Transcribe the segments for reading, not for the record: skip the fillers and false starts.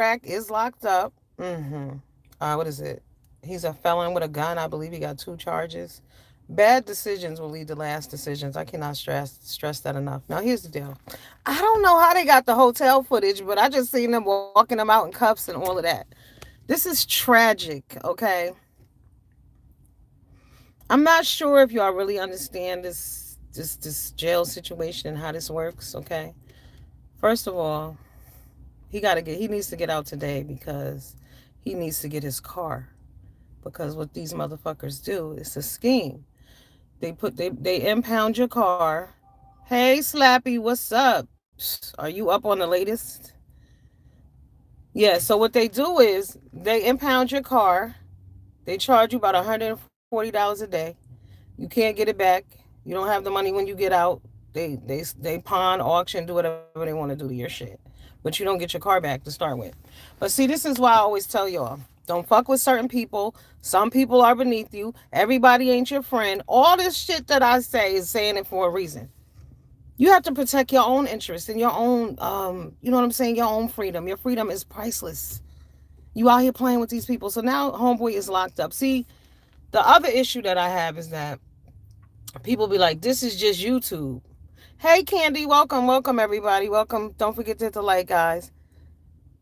is locked up. What is it? He's a felon with a gun. I believe he got 2 charges. Bad decisions will lead to last decisions. I cannot stress that enough. Now here's the deal. I don't know how they got the hotel footage, but I just seen them walking them out in cuffs and all of that. This is tragic, okay? I'm not sure if y'all really understand this jail situation and how this works, okay? First of all, he needs to get out today because he needs to get his car. Because what these motherfuckers do is a scheme. They impound your car. Hey Slappy, what's up? Are you up on the latest? Yeah, so what they do is they impound your car. They charge you about $140 a day. You can't get it back. You don't have the money when you get out. They pawn, auction, do whatever they want to do to your shit. But you don't get your car back to start with. But see, this is why I always tell y'all, don't fuck with certain people. Some people are beneath you. Everybody ain't your friend. All this shit that I say is saying it for a reason. You have to protect your own interests and your own, you know what I'm saying, your own freedom. Your freedom is priceless. You out here playing with these people. So now homeboy is locked up. See, the other issue that I have is that people be like, this is just YouTube. Hey, Candy, welcome, everybody. Welcome. Don't forget to hit the like, guys.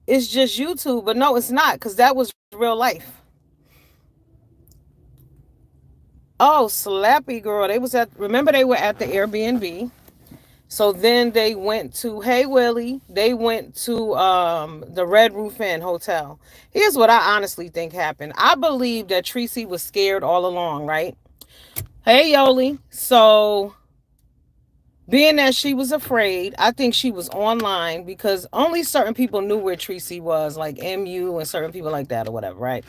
It's just YouTube, but no, it's not, because that was real life. Oh, Slappy girl. Remember they were at the Airbnb. So then they went to, hey Willie, they went to the Red Roof Inn Hotel. Here's what I honestly think happened. I believe that Tracy was scared all along, right? Hey Yoli. So being that she was afraid, I think she was online because only certain people knew where Tracy was, like MU and certain people like that or whatever, right?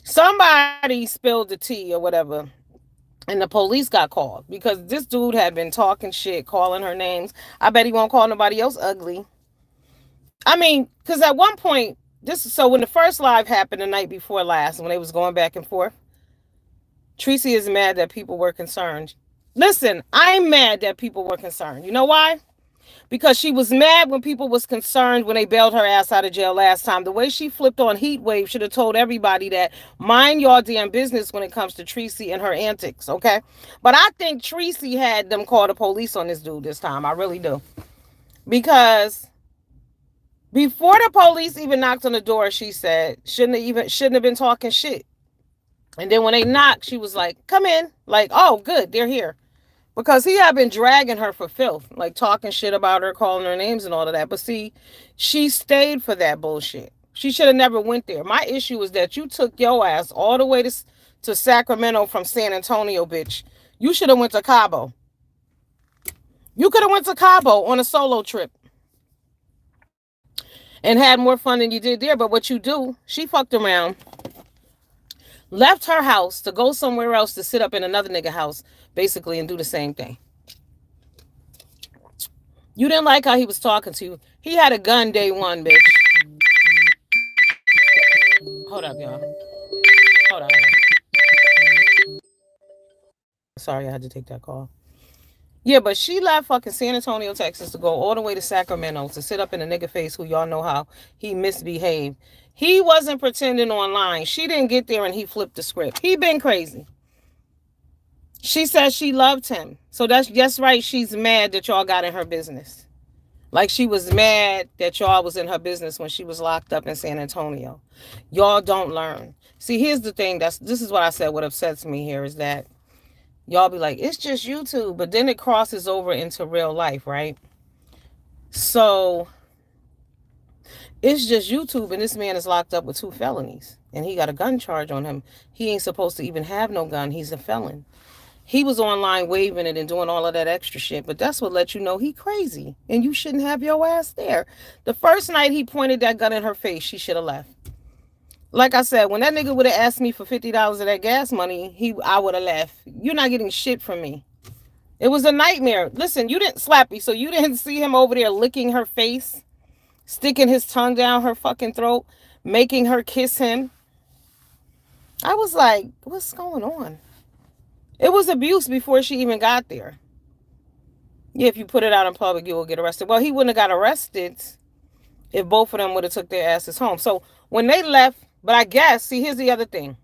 Somebody spilled the tea or whatever, and the police got called because this dude had been talking shit, calling her names. I bet he won't call nobody else ugly. I mean, because at one point, so when the first live happened the night before last, when they was going back and forth, Tracy is mad that people were concerned. Listen, I'm mad that people were concerned. You know why? Because she was mad when people was concerned when they bailed her ass out of jail last time. The way she flipped on Heat Wave should have told everybody that mind your damn business when it comes to Tracy and her antics, okay? But I think Tracy had them call the police on this dude this time. I really do. Because before the police even knocked on the door, she said shouldn't have been talking shit. And then when they knocked, she was like, "Come in." Like, "Oh, good, they're here." Because he had been dragging her for filth, like talking shit about her, calling her names and all of that. But see, she stayed for that bullshit. She should have never went there. My issue is that you took your ass all the way to Sacramento from San Antonio, bitch. You should have went to Cabo. You could have went to Cabo on a solo trip and had more fun than you did there. But what you do, she fucked around, left her house to go somewhere else to sit up in another nigga house, basically, and do the same thing. You didn't like how he was talking to you. He had a gun day one, bitch. Hold up, y'all. Hold on. Sorry, I had to take that call. Yeah, but she left fucking San Antonio, Texas to go all the way to Sacramento to sit up in a nigga face who y'all know how he misbehaved. He wasn't pretending online. She didn't get there and he flipped the script. He been crazy. She said she loved him. So that's right. She's mad that y'all got in her business. Like she was mad that y'all was in her business when she was locked up in San Antonio. Y'all don't learn. See, here's the thing. This is what I said. What upsets me here is that y'all be like, it's just YouTube, but then it crosses over into real life, right? So it's just YouTube, and this man is locked up with 2 felonies, and he got a gun charge on him. He ain't supposed to even have no gun. He's a felon. He was online waving it and doing all of that extra shit, but that's what let you know he crazy, and you shouldn't have your ass there. The first night he pointed that gun in her face, she should have left. Like I said, when that nigga would have asked me for $50 of that gas money, I would have left. You're not getting shit from me. It was a nightmare. Listen, you didn't slap me, so you didn't see him over there licking her face, sticking his tongue down her fucking throat, making her kiss him. I was like, what's going on? It was abuse before she even got there. Yeah, if you put it out in public, you will get arrested. Well, he wouldn't have got arrested if both of them would have took their asses home. So when they left, but I guess, see, here's the other thing.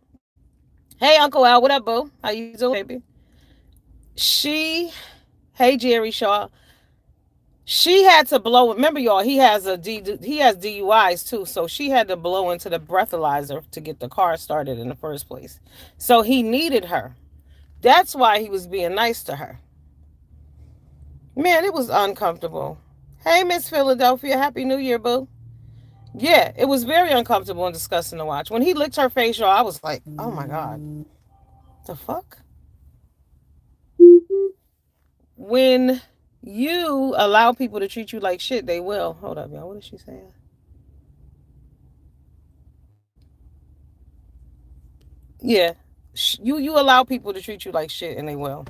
Hey, Uncle Al, what up, boo? How you doing, baby? She, hey, Jerry Shaw. She had to blow. Remember, y'all, he has DUIs too, so she had to blow into the breathalyzer to get the car started in the first place. So he needed her. That's why he was being nice to her. Man, it was uncomfortable. Hey, Miss Philadelphia, Happy New Year, boo. Yeah, it was very uncomfortable and disgusting to watch. When he licked her face, y'all, I was like, oh my God. The fuck? When you allow people to treat you like shit, they will. Hold up, y'all. What is she saying? Yeah. You allow people to treat you like shit and they will.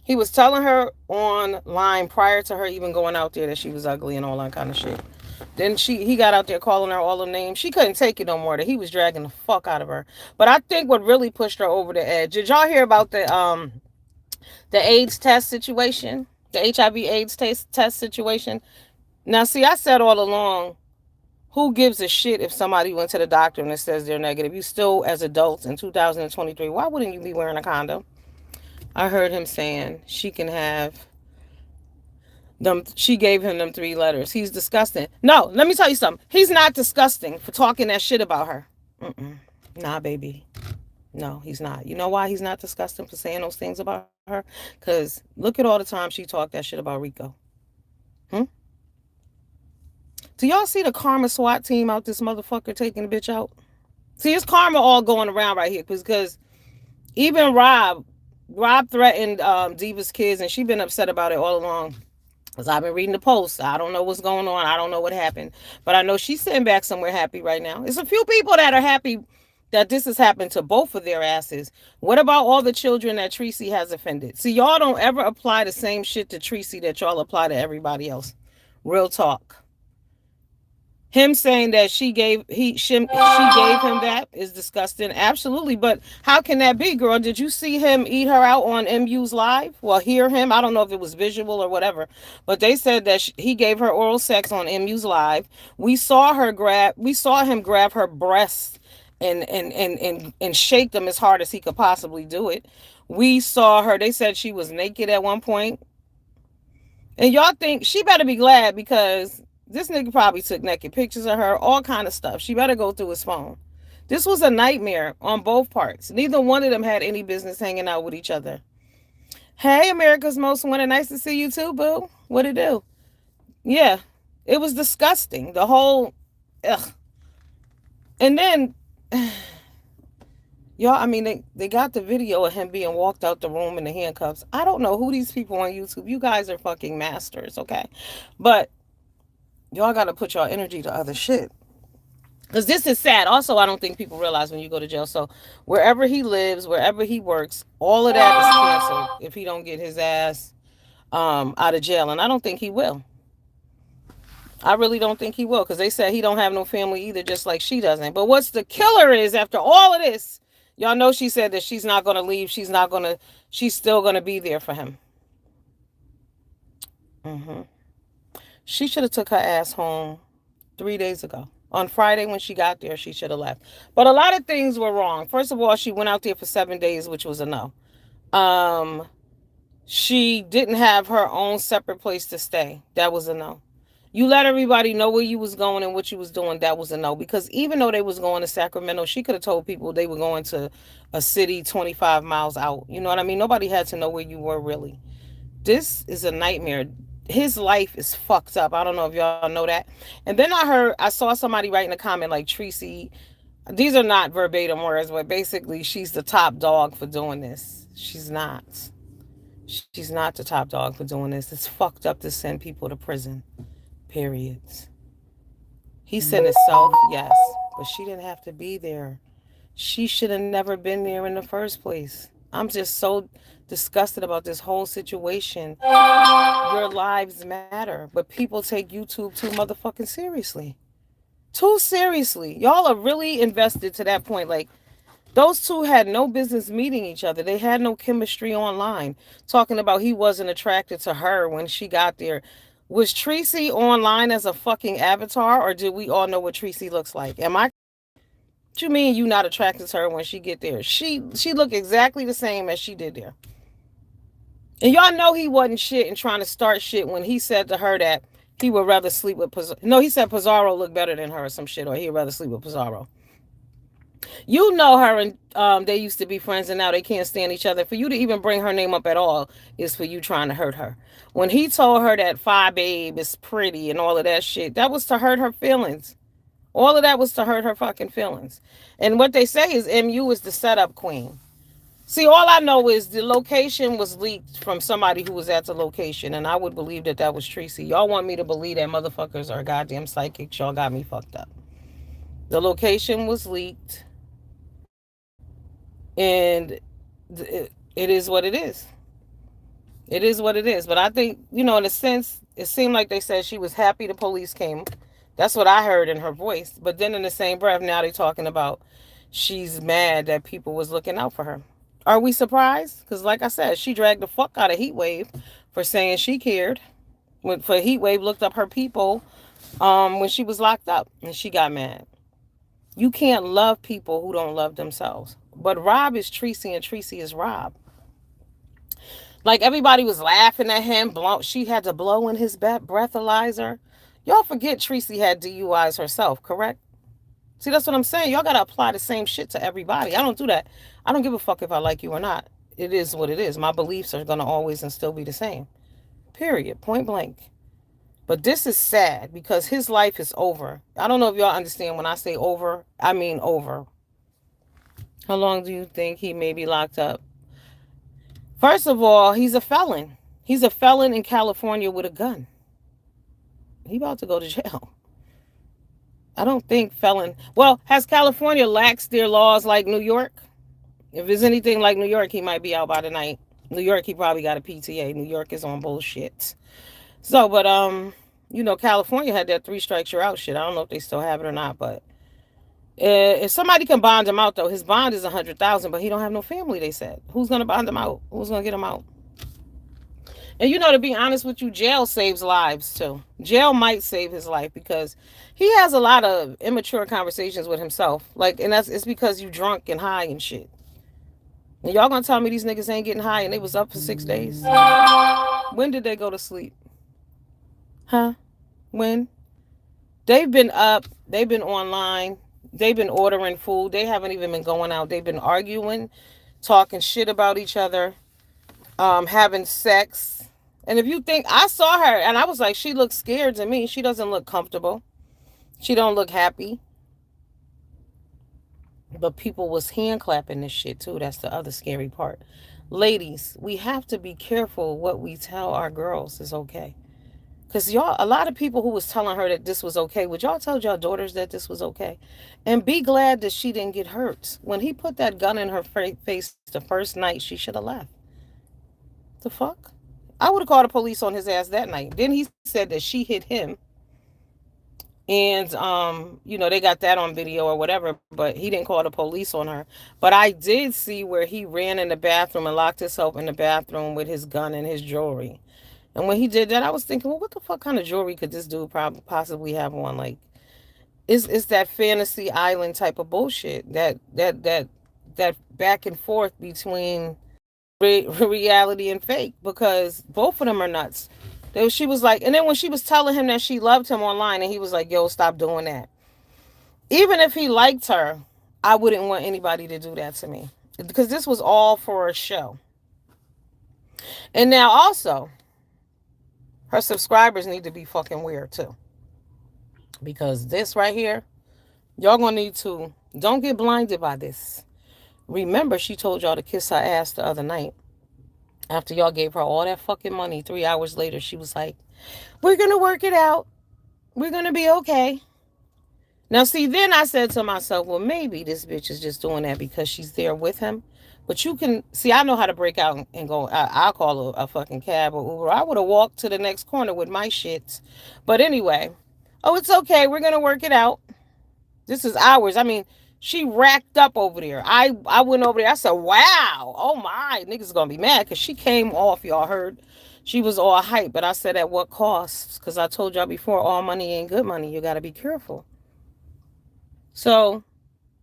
He was telling her online prior to her even going out there that she was ugly and all that kind of shit. Then he got out there calling her all the names. She couldn't take it no more. That he was dragging the fuck out of her. But I think what really pushed her over the edge. Did y'all hear about the AIDS test situation? The HIV AIDS test situation? Now see, I said all along, who gives a shit if somebody went to the doctor and it says they're negative? You still, as adults in 2023, why wouldn't you be wearing a condom? I heard him saying she can have them. She gave him them 3 letters. He's disgusting. No, let me tell you something. He's not disgusting for talking that shit about her. Mm-mm. Nah, baby. No, he's not. You know why he's not disgusting for saying those things about her? Because look at all the time she talked that shit about Rico. Hmm? Do y'all see the karma SWAT team out this motherfucker taking the bitch out? See, it's karma all going around right here because even Rob threatened Diva's kids, and she been upset about it all along. Because I've been reading the posts. I don't know what's going on. I don't know what happened. But I know she's sitting back somewhere happy right now. There's a few people that are happy that this has happened to both of their asses. What about all the children that Tracy has offended? See, y'all don't ever apply the same shit to Tracy that y'all apply to everybody else. Real talk. Him saying that she gave him that is disgusting. Absolutely, but how can that be, girl? Did you see him eat her out on MU's live? Well, hear him. I don't know if it was visual or whatever, but they said that he gave her oral sex on MU's live. We saw him grab her breasts and shake them as hard as he could possibly do it. We saw her. They said she was naked at one point. And y'all think she better be glad because this nigga probably took naked pictures of her, all kind of stuff. She better go through his phone. This was a nightmare on both parts. Neither one of them had any business hanging out with each other. Hey, America's Most Wanted. Nice to see you too, boo. What it do? Yeah, it was disgusting. The whole, ugh. And then, y'all, I mean, they got the video of him being walked out the room in the handcuffs. I don't know who these people on YouTube. You guys are fucking masters, okay? But y'all got to put y'all energy to other shit. Because this is sad. Also, I don't think people realize when you go to jail. So wherever he lives, wherever he works, all of that is canceled if he don't get his ass out of jail. And I don't think he will. I really don't think he will because they said he don't have no family either, just like she doesn't. But what's the killer is after all of this, y'all know she said that she's not going to leave. She's still going to be there for him. Mm-hmm. She should have took her ass home 3 days ago. On Friday when she got there, she should have left. But a lot of things were wrong. First of all, she went out there for 7 days, which was a no. She didn't have her own separate place to stay. That was a no. You let everybody know where you was going and what you was doing. That was a no. Because even though they was going to Sacramento, she could have told people they were going to a city 25 miles out. You know what I mean? Nobody had to know where you were really. This is a nightmare. His life is fucked up. I don't know if y'all know that. And then I saw somebody write in a comment like Tracy. These are not verbatim words, but basically she's the top dog for doing this. She's not. She's not the top dog for doing this. It's fucked up to send people to prison. Periods. He sent himself, yes, but she didn't have to be there. She should have never been there in the first place. I'm just so disgusted about this whole situation. Your lives matter, but people take YouTube too motherfucking seriously. Too seriously. Y'all are really invested to that point. Like, those two had no business meeting each other. They had no chemistry online. Talking about he wasn't attracted to her when she got there. Was Tracy online as a fucking avatar, or did we all know what Tracy looks like? Am I? What you mean you not attracted to her when she get there? She looked exactly the same as she did there. And y'all know he wasn't shit and trying to start shit when he said to her that he would rather sleep with Pizarro. No, he said Pizarro looked better than her or some shit, or he'd rather sleep with Pizarro. You know her and they used to be friends and now they can't stand each other. For you to even bring her name up at all is for you trying to hurt her. When he told her that Phi Babe is pretty and all of that shit, that was to hurt her feelings. All of that was to hurt her fucking feelings. And what they say is MU is the setup queen. See, all I know is the location was leaked from somebody who was at the location, and I would believe that that was Tracy. Y'all want me to believe that motherfuckers are goddamn psychics. Y'all got me fucked up. The location was leaked, and it is what it is. It is what it is. But I think, in a sense, it seemed like they said she was happy the police came. That's what I heard in her voice. But then in the same breath, now they're talking about she's mad that people was looking out for her. Are we surprised? Because like I said, she dragged the fuck out of Heatwave for saying she cared. For Heatwave looked up her people when she was locked up and she got mad. You can't love people who don't love themselves. But Rob is Tracy and Tracy is Rob. Like everybody was laughing at him. She had to blow in his breathalyzer. Y'all forget Tracy had DUIs herself, correct? See, that's what I'm saying. Y'all gotta apply the same shit to everybody. I don't do that. I don't give a fuck if I like you or not. It is what it is. My beliefs are gonna always and still be the same. Period. Point blank. But this is sad because his life is over. I don't know if y'all understand when I say over, I mean over. How long do you think he may be locked up? First of all, he's a felon. He's a felon in California with a gun. He about to go to jail. I don't think felon. Well, has California laxed their laws like New York? If it's anything like New York, he might be out by the night. New York, he probably got a PTA. New York is on bullshit. So, but California had that three strikes you're out shit. I don't know if they still have it or not, but if somebody can bond him out though, his bond is 100,000, but he don't have no family. They said, who's gonna bond him out? Who's gonna get him out? And to be honest with you, jail saves lives too. Jail might save his life because he has a lot of immature conversations with himself. Like, and it's because you drunk and high and shit. And y'all gonna tell me these niggas ain't getting high and they was up for 6 days? When did they go to sleep? Huh? When? They've been up. They've been online. They've been ordering food. They haven't even been going out. They've been arguing, talking shit about each other, having sex. And if you think, I saw her and I was like, she looks scared to me. She doesn't look comfortable. She don't look happy. But people was hand clapping this shit too. That's the other scary part. Ladies, we have to be careful what we tell our girls is okay. Because y'all, a lot of people who was telling her that this was okay, would y'all tell y'all daughters that this was okay? And be glad that she didn't get hurt. When he put that gun in her face the first night, she should have left. The fuck? I would have called the police on his ass that night. Then he said that she hit him. And, they got that on video or whatever, but he didn't call the police on her. But I did see where he ran in the bathroom and locked himself in the bathroom with his gun and his jewelry. And when he did that, I was thinking, well, what the fuck kind of jewelry could this dude possibly have on? Like, it's that fantasy island type of bullshit. That back and forth between reality and fake, because both of them are nuts. She was like, and then when she was telling him that she loved him online, and he was like, yo, stop doing that. Even if he liked her, I wouldn't want anybody to do that to me, because this was all for a show. And now also, her subscribers need to be fucking weird too. Because this right here, y'all gonna need to, don't get blinded by this. Remember, she told y'all to kiss her ass the other night. After y'all gave her all that fucking money, 3 hours later, she was like, we're gonna work it out. We're gonna be okay. Now, see, then I said to myself, well, maybe this bitch is just doing that because she's there with him. But you can see, I know how to break out and go. I'll call a fucking cab or Uber. I would have walked to the next corner with my shit. But anyway, oh, it's okay. We're gonna work it out. This is ours. I mean, she racked up over there. I went over there. I said, wow, oh my, niggas gonna be mad because she came off. Y'all heard. She was all hype, but I said at what cost? Because I told y'all before, all money ain't good money. You got to be careful. So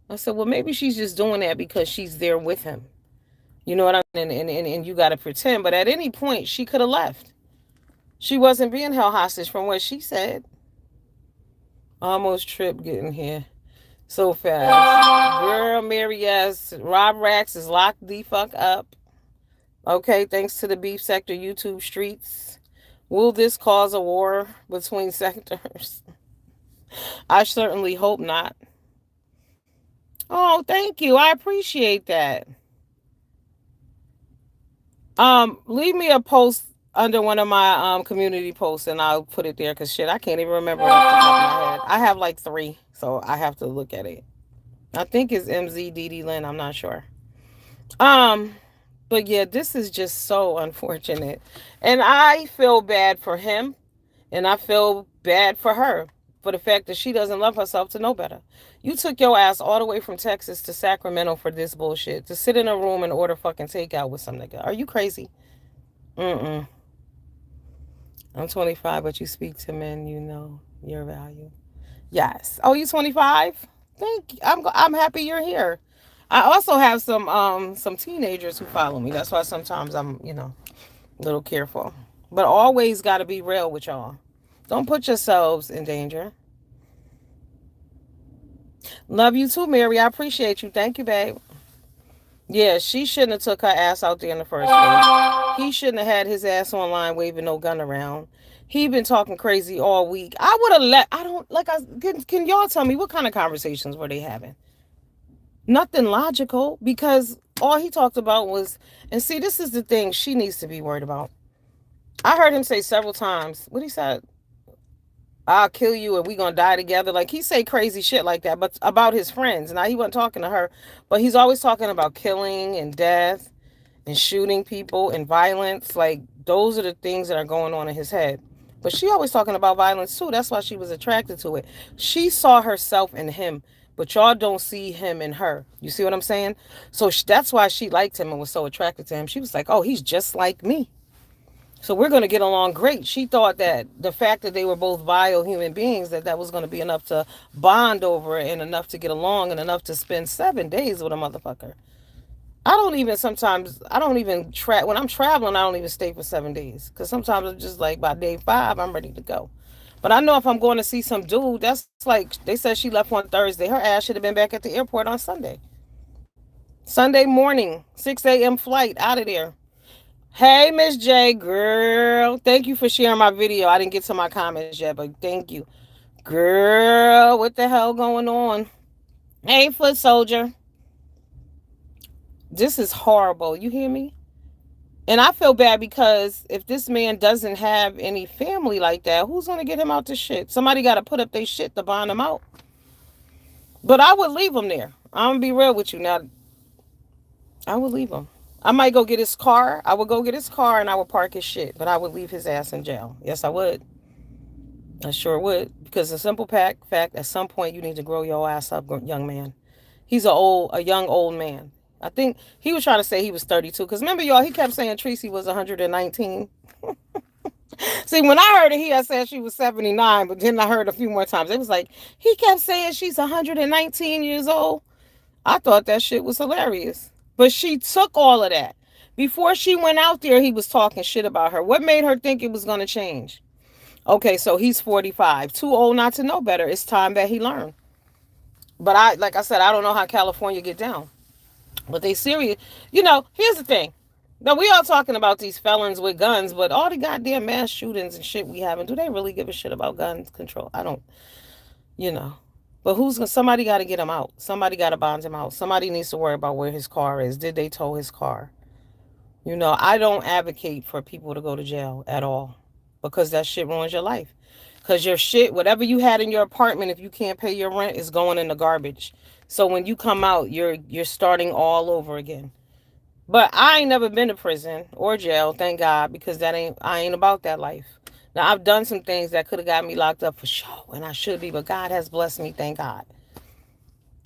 I said, well, maybe she's just doing that because she's there with him. You know what I mean? And you got to pretend. But at any point, she could have left. She wasn't being held hostage from what she said. Almost tripped getting here so fast. Girl, Mary, yes. Rob Rax is locked the fuck up. Okay, thanks to the Beef Sector YouTube streets. Will this cause a war between sectors? I certainly hope not. Oh, thank you. I appreciate that. Leave me a post under one of my community posts and I'll put it there because shit, I can't even remember off the top of my head. I have like three, so I have to look at it. I think it's MZDD Lynn, I'm not sure. Um, but yeah, this is just so unfortunate. And I feel bad for him and I feel bad for her for the fact that she doesn't love herself to know better. You took your ass all the way from Texas to Sacramento for this bullshit. To sit in a room and order fucking takeout with some nigga. Are you crazy? Mm-mm. I'm 25, but you speak to men, you know your value. Yes. Oh, you 25? Thank you. I'm happy you're here. I also have some teenagers who follow me. That's why sometimes I'm, a little careful. But always got to be real with y'all. Don't put yourselves in danger. Love you too, Mary. I appreciate you. Thank you, babe. Yeah, she shouldn't have took her ass out there in the first place. He shouldn't have had his ass online waving no gun around. He been talking crazy all week. I would have let. I don't like. Can y'all tell me what kind of conversations were they having? Nothing logical because all he talked about was. And see, this is the thing she needs to be worried about. I heard him say several times. What he said? I'll kill you and we gonna die together. Like he say crazy shit like that, but about his friends. Now he wasn't talking to her, but he's always talking about killing and death and shooting people and violence. Like those are the things that are going on in his head. But she always talking about violence too. That's why she was attracted to it. She saw herself in him, but y'all don't see him in her. You see what I'm saying? So that's why she liked him and was so attracted to him. She was like, oh, he's just like me. So we're going to get along great. She thought that the fact that they were both vile human beings, that was going to be enough to bond over and enough to get along and enough to spend 7 days with a motherfucker. I don't even when I'm traveling, I don't even stay for 7 days. Because sometimes it's just like by day 5, I'm ready to go. But I know if I'm going to see some dude, that's like, they said she left on Thursday. Her ass should have been back at the airport on Sunday. Sunday morning, 6 a.m. flight out of there. Hey, Miss J, girl. Thank you for sharing my video. I didn't get to my comments yet, but thank you. Girl, what the hell going on? Hey, foot soldier. This is horrible. You hear me? And I feel bad because if this man doesn't have any family like that, who's going to get him out the shit? Somebody got to put up their shit to bond him out. But I would leave him there. I'm going to be real with you. Now, I would leave him. I might go get his car. I would go get his car and I would park his shit. But I would leave his ass in jail. Yes, I would. I sure would. Because the simple fact, at some point, you need to grow your ass up, young man. He's a young old man. I think he was trying to say he was 32. Because remember, y'all, he kept saying Tracy was 119. See, when I heard it, he had said she was 79. But then I heard a few more times. It was like, he kept saying she's 119 years old. I thought that shit was hilarious. But she took all of that. Before she went out there, he was talking shit about her. What made her think it was going to change? Okay, so he's 45. Too old not to know better. It's time that he learned. But like I said, I don't know how California get down. But they serious. Here's the thing. Now, we all talking about these felons with guns, but all the goddamn mass shootings and shit we having, do they really give a shit about gun control? I don't, you know. But somebody got to get him out. Somebody got to bond him out. Somebody needs to worry about where his car is. Did they tow his car? I don't advocate for people to go to jail at all because that shit ruins your life. Because your shit, whatever you had in your apartment, if you can't pay your rent, is going in the garbage. So when you come out, you're starting all over again. But I ain't never been to prison or jail, thank God, because I ain't about that life. Now, I've done some things that could have got me locked up for sure, and I should be, but God has blessed me, thank God.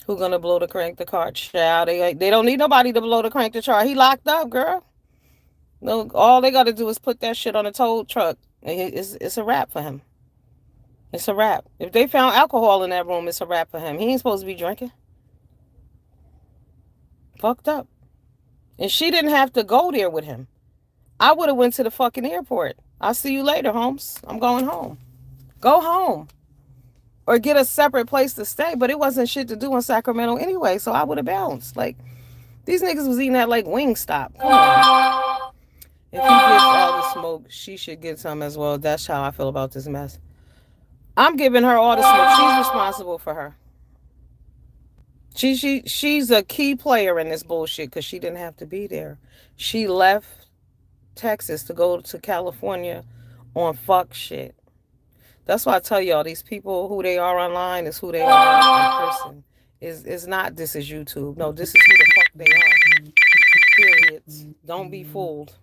Who gonna crank the car, child? They don't need nobody to blow the crank the car. He locked up, girl. No, all they got to do is put that shit on a tow truck. It's a wrap for him. It's a wrap. If they found alcohol in that room, it's a wrap for him. He ain't supposed to be drinking. Fucked up. And she didn't have to go there with him. I would have went to the fucking airport. I'll see you later, Holmes. I'm going home. Go home. Or get a separate place to stay. But it wasn't shit to do in Sacramento anyway, so I would have bounced. Like, these niggas was eating at like Wingstop. Come on. If he gets all the smoke, she should get some as well. That's how I feel about this mess. I'm giving her all the smoke. She's responsible for her. She's a key player in this bullshit because she didn't have to be there. She left Texas to go to California on fuck shit. That's why I tell y'all these people who they are online is who they are in person. Is not this is YouTube. No, this is who the fuck they are. Period. Don't be fooled.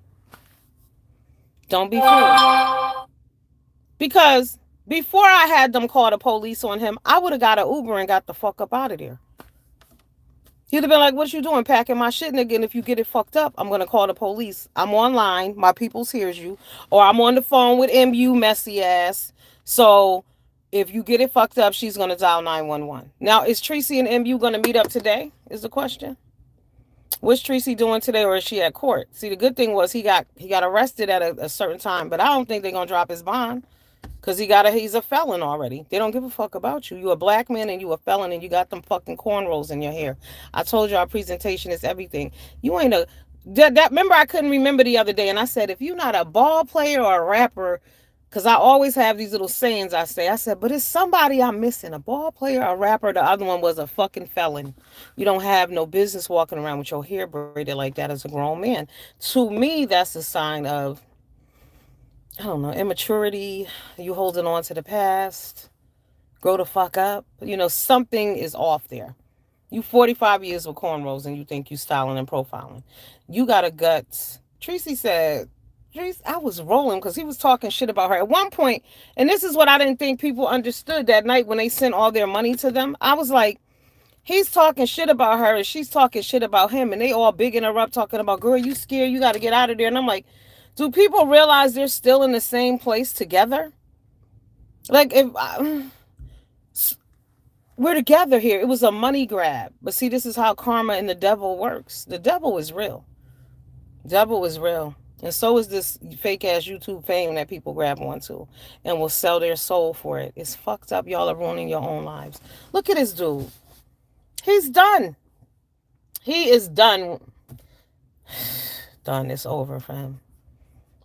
Don't be fooled. Because before I had them call the police on him, I would have got an Uber and got the fuck up out of there. He'd have been like, what you doing? Packing my shit, nigga. And if you get it fucked up, I'm going to call the police. I'm online. My peoples hears you. Or I'm on the phone with MU, messy ass. So if you get it fucked up, she's going to dial 911. Now, is Tracy and MU going to meet up today? Is the question. What's Tracy doing today, or is she at court? See, the good thing was he got arrested at a certain time, but I don't think they're going to drop his bond. Because he's a felon already. They don't give a fuck about you. You a black man and you a felon and you got them fucking cornrows in your hair. I told you our presentation is everything. You ain't a... remember I couldn't remember the other day and I said, if you're not a ball player or a rapper, because I always have these little sayings I say. I said, but it's somebody I'm missing. A ball player, a rapper. The other one was a fucking felon. You don't have no business walking around with your hair braided like that as a grown man. To me, that's a sign of... I don't know, immaturity, you holding on to the past, grow the fuck up. Something is off there. You 45 years with cornrows and you think you styling and profiling. You got a guts. Tracy said, I was rolling because he was talking shit about her. At one point, and this is what I didn't think people understood that night when they sent all their money to them. I was like, he's talking shit about her and she's talking shit about him. And they all bigging her up talking about, girl, you scared, you got to get out of there. And I'm like, do people realize they're still in the same place together? Like, we're together here. It was a money grab. But see, this is how karma and the devil works. The devil is real. Devil is real. And so is this fake ass YouTube fame that people grab onto and will sell their soul for it. It's fucked up. Y'all are ruining your own lives. Look at this dude. He's done. He is done. Done. It's over for him.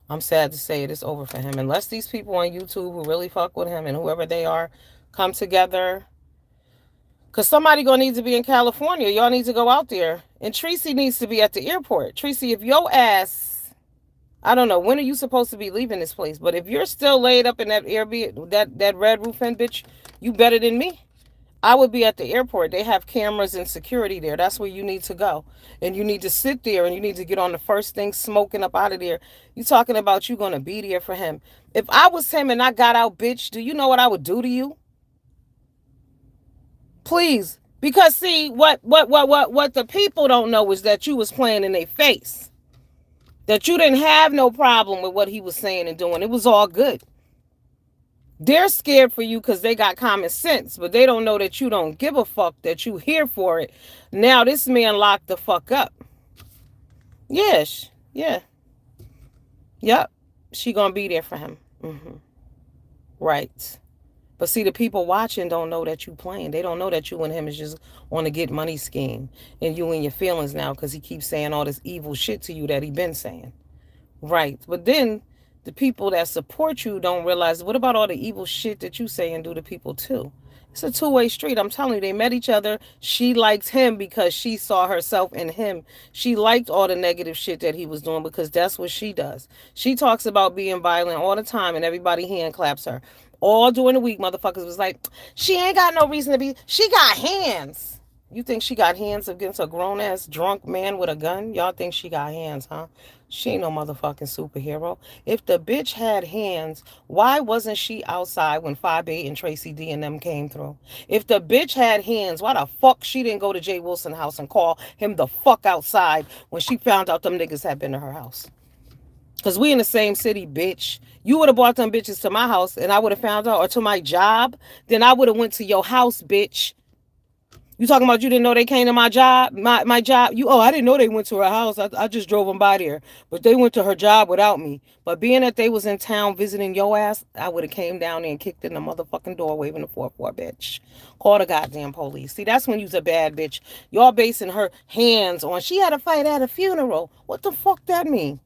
I'm sad to say it's over for him. Unless these people on YouTube who really fuck with him and whoever they are come together. Because somebody going to need to be in California. Y'all need to go out there. And Tracy needs to be at the airport. Tracy, if your ass... I don't know. When are you supposed to be leaving this place? But if you're still laid up in that Airbnb, that red roof end, bitch, you better than me. I would be at the airport. They have cameras and security there. That's where you need to go. And you need to sit there and you need to get on the first thing smoking up out of there. You talking about you going to be there for him. If I was him and I got out, bitch, do you know what I would do to you? Please. Because see, what the people don't know is that you was playing in their face. That you didn't have no problem with what he was saying and doing. It was all good. They're scared for you because they got common sense, but they don't know that you don't give a fuck, that you here for it. Now this man locked the fuck up. Yes. Yeah. Yep. She gonna be there for him. Right. But see, the people watching don't know that you playing. They don't know that you and him is just on a get money scheme. And you in your feelings now because he keeps saying all this evil shit to you that he been saying. Right. But then the people that support you don't realize, what about all the evil shit that you say and do to people too? It's a two-way street. I'm telling you, they met each other. She liked him because she saw herself in him. She liked all the negative shit that he was doing because that's what she does. She talks about being violent all the time and everybody hand claps her. All during the week, motherfuckers was like, she ain't got no reason to be. She got hands. You think she got hands against a grown-ass drunk man with a gun? Y'all think she got hands, huh? She ain't no motherfucking superhero. If the bitch had hands, why wasn't she outside when 5'8" and Tracy D and them came through? If the bitch had hands, why the fuck she didn't go to Jay Wilson's house and call him the fuck outside when she found out them niggas had been to her house? Cause we in the same city, bitch. You would have brought them bitches to my house and I would have found out, or to my job, then I would have went to your house, bitch. You talking about you didn't know they came to my job? My job? You, oh, I didn't know they went to her house. I just drove them by there. But they went to her job without me. But being that they was in town visiting your ass, I would have came down there and kicked in the motherfucking door waving the 4-4, bitch. Call the goddamn police. See, that's when you's a bad bitch. Y'all basing her hands on she had a fight at a funeral. What the fuck that mean?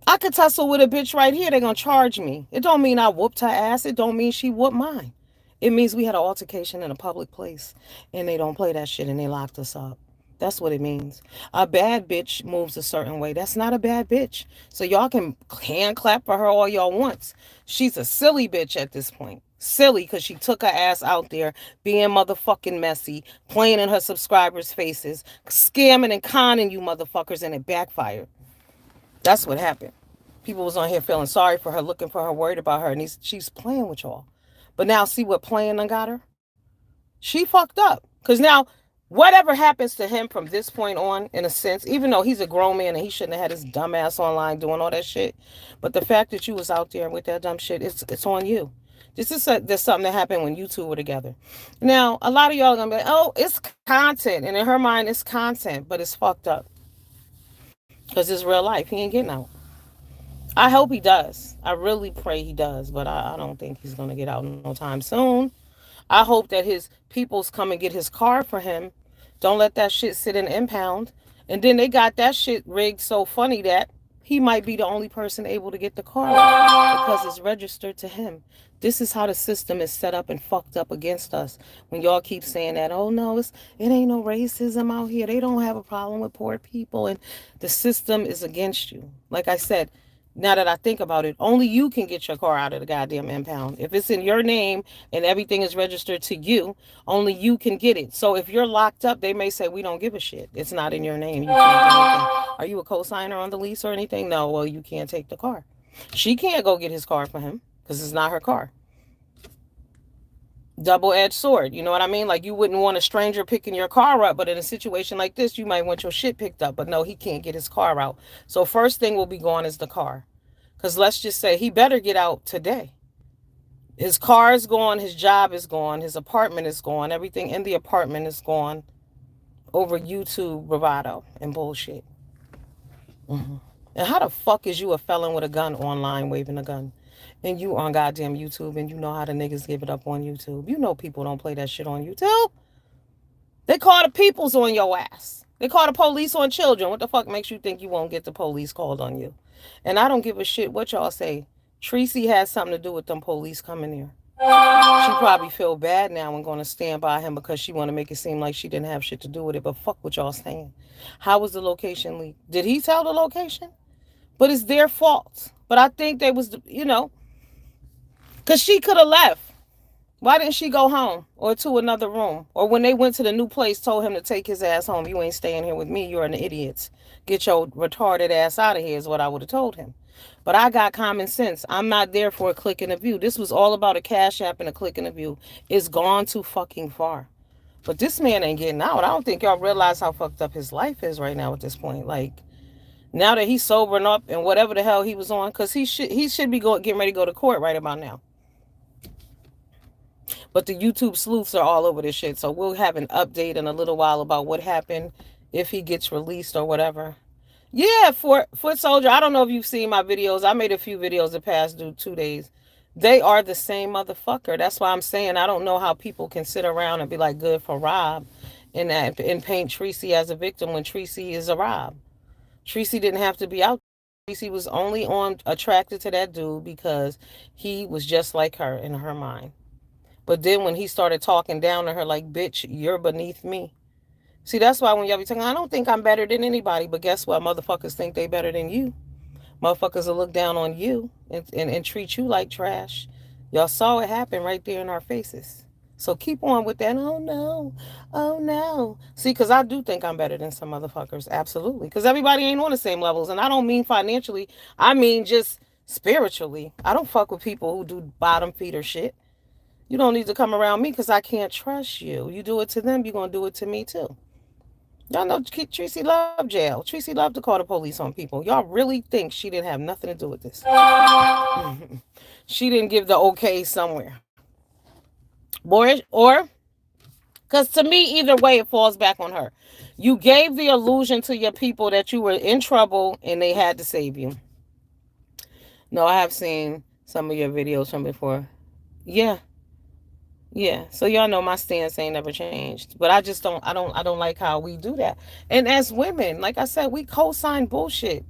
I could tussle with a bitch right here. They're gonna charge me. It don't mean I whooped her ass. It don't mean she whooped mine. It means we had an altercation in a public place and they don't play that shit and they locked us up. That's what it means. A bad bitch moves a certain way. That's not a bad bitch. So y'all can hand clap for her all y'all wants. She's a silly bitch at this point. Silly because she took her ass out there being motherfucking messy, playing in her subscribers' faces, scamming and conning you motherfuckers, and it backfired. That's what happened. People was on here feeling sorry for her, looking for her, worried about her, and she's playing with y'all. But now see what playing done got her? She fucked up. Because now, whatever happens to him from this point on, in a sense, even though he's a grown man and he shouldn't have had his dumb ass online doing all that shit, but the fact that you was out there with that dumb shit, it's on you. There's something that happened when you two were together. Now, a lot of y'all are gonna be like, oh, it's content. And in her mind, it's content, but it's fucked up. Because it's real life. He ain't getting out. I hope he does. I really pray he does, but I don't think he's gonna get out no time soon. I hope that his peoples come and get his car for him. Don't let that shit sit in impound. And then they got that shit rigged so funny that he might be the only person able to get the car because it's registered to him. This is how the system is set up and fucked up against us. When y'all keep saying that, oh no, it ain't no racism out here. They don't have a problem with poor people, and the system is against you. Like I said, now that I think about it, only you can get your car out of the goddamn impound. If it's in your name and everything is registered to you, only you can get it. So if you're locked up, they may say, we don't give a shit. It's not in your name. You can't do anything. Are you a co-signer on the lease or anything? No, well, you can't take the car. She can't go get his car for him because it's not her car. Double-edged sword, you know what I mean? Like, you wouldn't want a stranger picking your car up, but in a situation like this, you might want your shit picked up. But no, he can't get his car out. So first thing will be gone is the car. Because let's just say he better get out today. His car is gone, his job is gone, his apartment is gone, everything in the apartment is gone over YouTube bravado and bullshit. Mm-hmm. And how the fuck is you a felon with a gun online waving a gun? And you on goddamn YouTube and you know how the niggas give it up on YouTube. You know people don't play that shit on YouTube. They call the peoples on your ass. They call the police on children. What the fuck makes you think you won't get the police called on you? And I don't give a shit what y'all say. Tracy has something to do with them police coming here. She probably feel bad now and going to stand by him because she want to make it seem like she didn't have shit to do with it. But fuck what y'all saying. How was the location leaked? Did he tell the location? But it's their fault. But I think they was, because she could have left. Why didn't she go home or to another room? Or when they went to the new place, told him to take his ass home. You ain't staying here with me. You're an idiot. Get your retarded ass out of here is what I would have told him. But I got common sense. I'm not there for a click and a view. This was all about a cash app and a click and a view. It's gone too fucking far. But this man ain't getting out. I don't think y'all realize how fucked up his life is right now at this point. Like, now that he's sobering up and whatever the hell he was on, because he should be getting ready to go to court right about now. But the YouTube sleuths are all over this shit. So we'll have an update in a little while about what happened, if he gets released or whatever. Yeah, Foot Soldier, I don't know if you've seen my videos. I made a few videos the past 2 days. They are the same motherfucker. That's why I'm saying I don't know how people can sit around and be like, good for Rob, and paint Tracy as a victim when Tracy is a Rob. Tracy didn't have to be out. Tracy was only attracted to that dude because he was just like her in her mind. But then when he started talking down to her like, bitch, you're beneath me. See, that's why when y'all be talking, I don't think I'm better than anybody. But guess what? Motherfuckers think they better than you. Motherfuckers will look down on you and treat you like trash. Y'all saw it happen right there in our faces. So keep on with that. Oh, no. Oh, no. See, because I do think I'm better than some motherfuckers. Absolutely. Because everybody ain't on the same levels. And I don't mean financially. I mean just spiritually. I don't fuck with people who do bottom feeder shit. You don't need to come around me because I can't trust you. You do it to them, you're going to do it to me too. Y'all know Tracy loved jail. Tracy loved to call the police on people. Y'all really think she didn't have nothing to do with this? She didn't give the okay somewhere. Or because to me, either way, it falls back on her. You gave the illusion to your people that you were in trouble and they had to save you. No, I have seen some of your videos from before. Yeah, yeah. So y'all know my stance ain't never changed. But I don't like how we do that. And as women, like I said, we co-sign bullshit.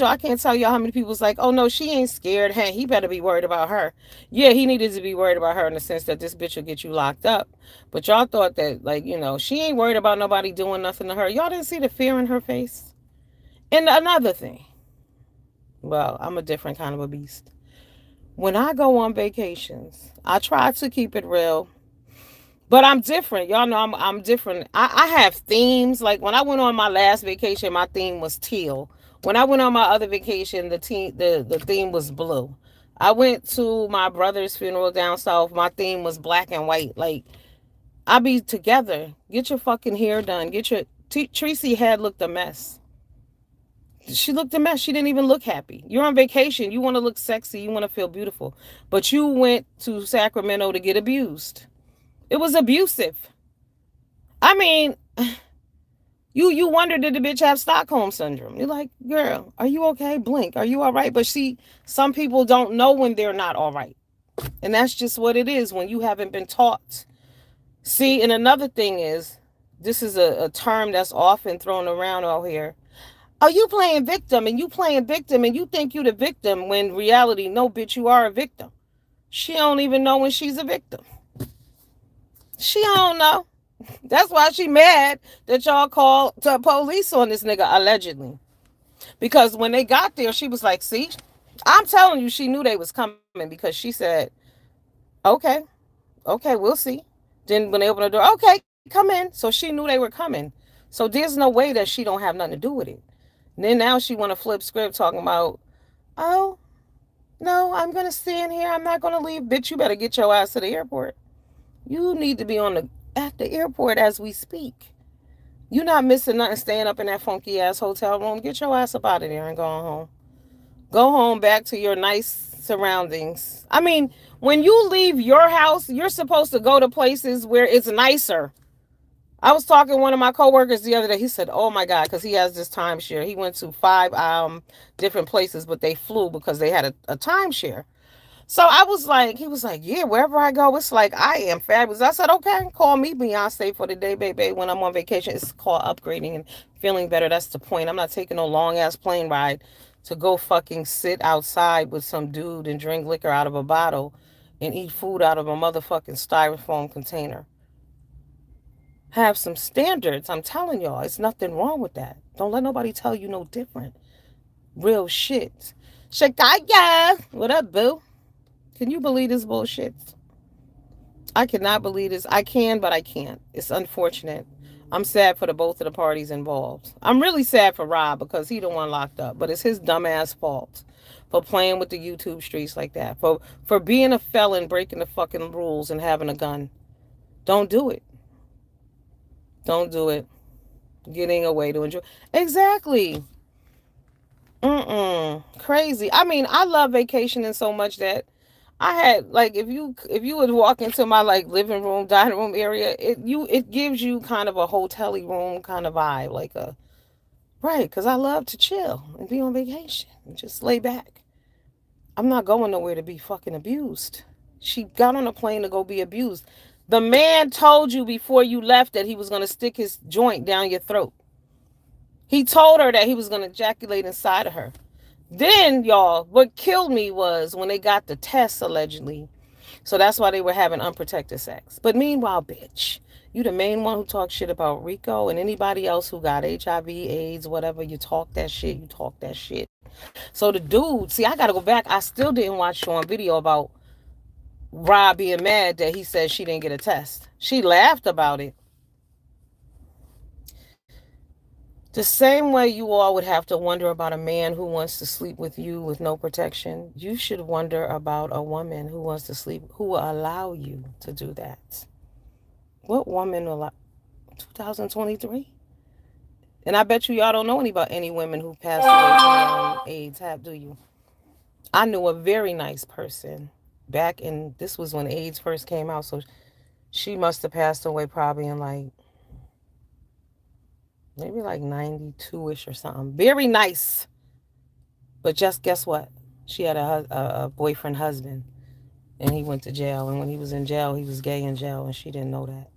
I can't tell y'all how many people's like, oh no, she ain't scared. Hey, he better be worried about her. Yeah, he needed to be worried about her in the sense that this bitch will get you locked up. But y'all thought that, like, she ain't worried about nobody doing nothing to her. Y'all didn't see the fear in her face. And another thing, well, I'm a different kind of a beast. When I go on vacations, I try to keep it real. But I'm different. Y'all know I'm different. I have themes. Like when I went on my last vacation, my theme was teal. When I went on my other vacation, the theme was blue. I went to my brother's funeral down south. My theme was black and white. Like I be together. Get your fucking hair done. Get your Tracy had looked a mess. She looked a mess. She didn't even look happy. You're on vacation. You want to look sexy. You want to feel beautiful. But you went to Sacramento to get abused. It was abusive. I mean, you wonder, did the bitch have Stockholm syndrome? You're like, girl, are you okay? Blink. Are you all right? But see, some people don't know when they're not all right. And that's just what it is when you haven't been taught. See, and another thing is, this is a term that's often thrown around out here. Are you playing victim and you playing victim and you think you the victim when in reality, no, bitch, you are a victim. She don't even know when she's a victim. She don't know. That's why she mad that y'all called the police on this nigga, allegedly. Because when they got there, she was like, see, I'm telling you, she knew they was coming because she said, okay, okay, we'll see. Then when they opened the door, okay, come in. So she knew they were coming. So there's no way that she don't have nothing to do with it. And then now she want to flip script talking about, oh, no, I'm going to stand here. I'm not going to leave. Bitch, you better get your ass to the airport. You need to be at the airport as we speak. You're not missing nothing staying up in that funky ass hotel room. Get your ass up out of there and go home. Go home back to your nice surroundings. I mean, when you leave your house, you're supposed to go to places where it's nicer. I was talking to one of my coworkers the other day. He said, "Oh my God," because he has this timeshare. He went to five different places, but they flew because they had a timeshare. So I was like, he was like, yeah, wherever I go, it's like I am fabulous. I said, okay, call me Beyonce for the day, baby. When I'm on vacation, it's called upgrading and feeling better. That's the point. I'm not taking no long ass plane ride to go fucking sit outside with some dude and drink liquor out of a bottle and eat food out of a motherfucking styrofoam container. Have some standards. I'm telling y'all, it's nothing wrong with that. Don't let nobody tell you no different. Real shit. Shakaya, what up, boo? Can you believe this bullshit? I cannot believe this. I can, but I can't. It's unfortunate. I'm sad for the both of the parties involved. I'm really sad for Rob because he the one locked up, but it's his dumbass fault for playing with the YouTube streets like that. For being a felon, breaking the fucking rules and having a gun. Don't do it. Don't do it. Getting away to enjoy. Exactly. Crazy. I mean, I love vacationing so much that I had like if you would walk into my like living room, dining room area, it gives you kind of a hotel-y room kind of vibe, like a right, because I love to chill and be on vacation and just lay back. I'm not going nowhere to be fucking abused. She got on a plane to go be abused. The man told you before you left that he was gonna stick his joint down your throat. He told her that he was gonna ejaculate inside of her. Then, y'all, what killed me was when they got the test, allegedly. So that's why they were having unprotected sex. But meanwhile, bitch, you the main one who talks shit about Rico and anybody else who got HIV, AIDS, whatever. You talk that shit. You talk that shit. So the dude, see, I got to go back. I still didn't watch Sean video about Rob being mad that he said she didn't get a test. She laughed about it. The same way you all would have to wonder about a man who wants to sleep with you with no protection, you should wonder about a woman who wants to sleep, who will allow you to do that. What woman will allow? 2023? And I bet you y'all don't know any women who passed away from AIDS. Have do you? I knew a very nice person back in this was when AIDS first came out, so she must have passed away probably in like maybe like 92ish or something. Very nice, but just guess what? She had a boyfriend husband, and he went to jail. And when he was in jail, he was gay in jail, and she didn't know that.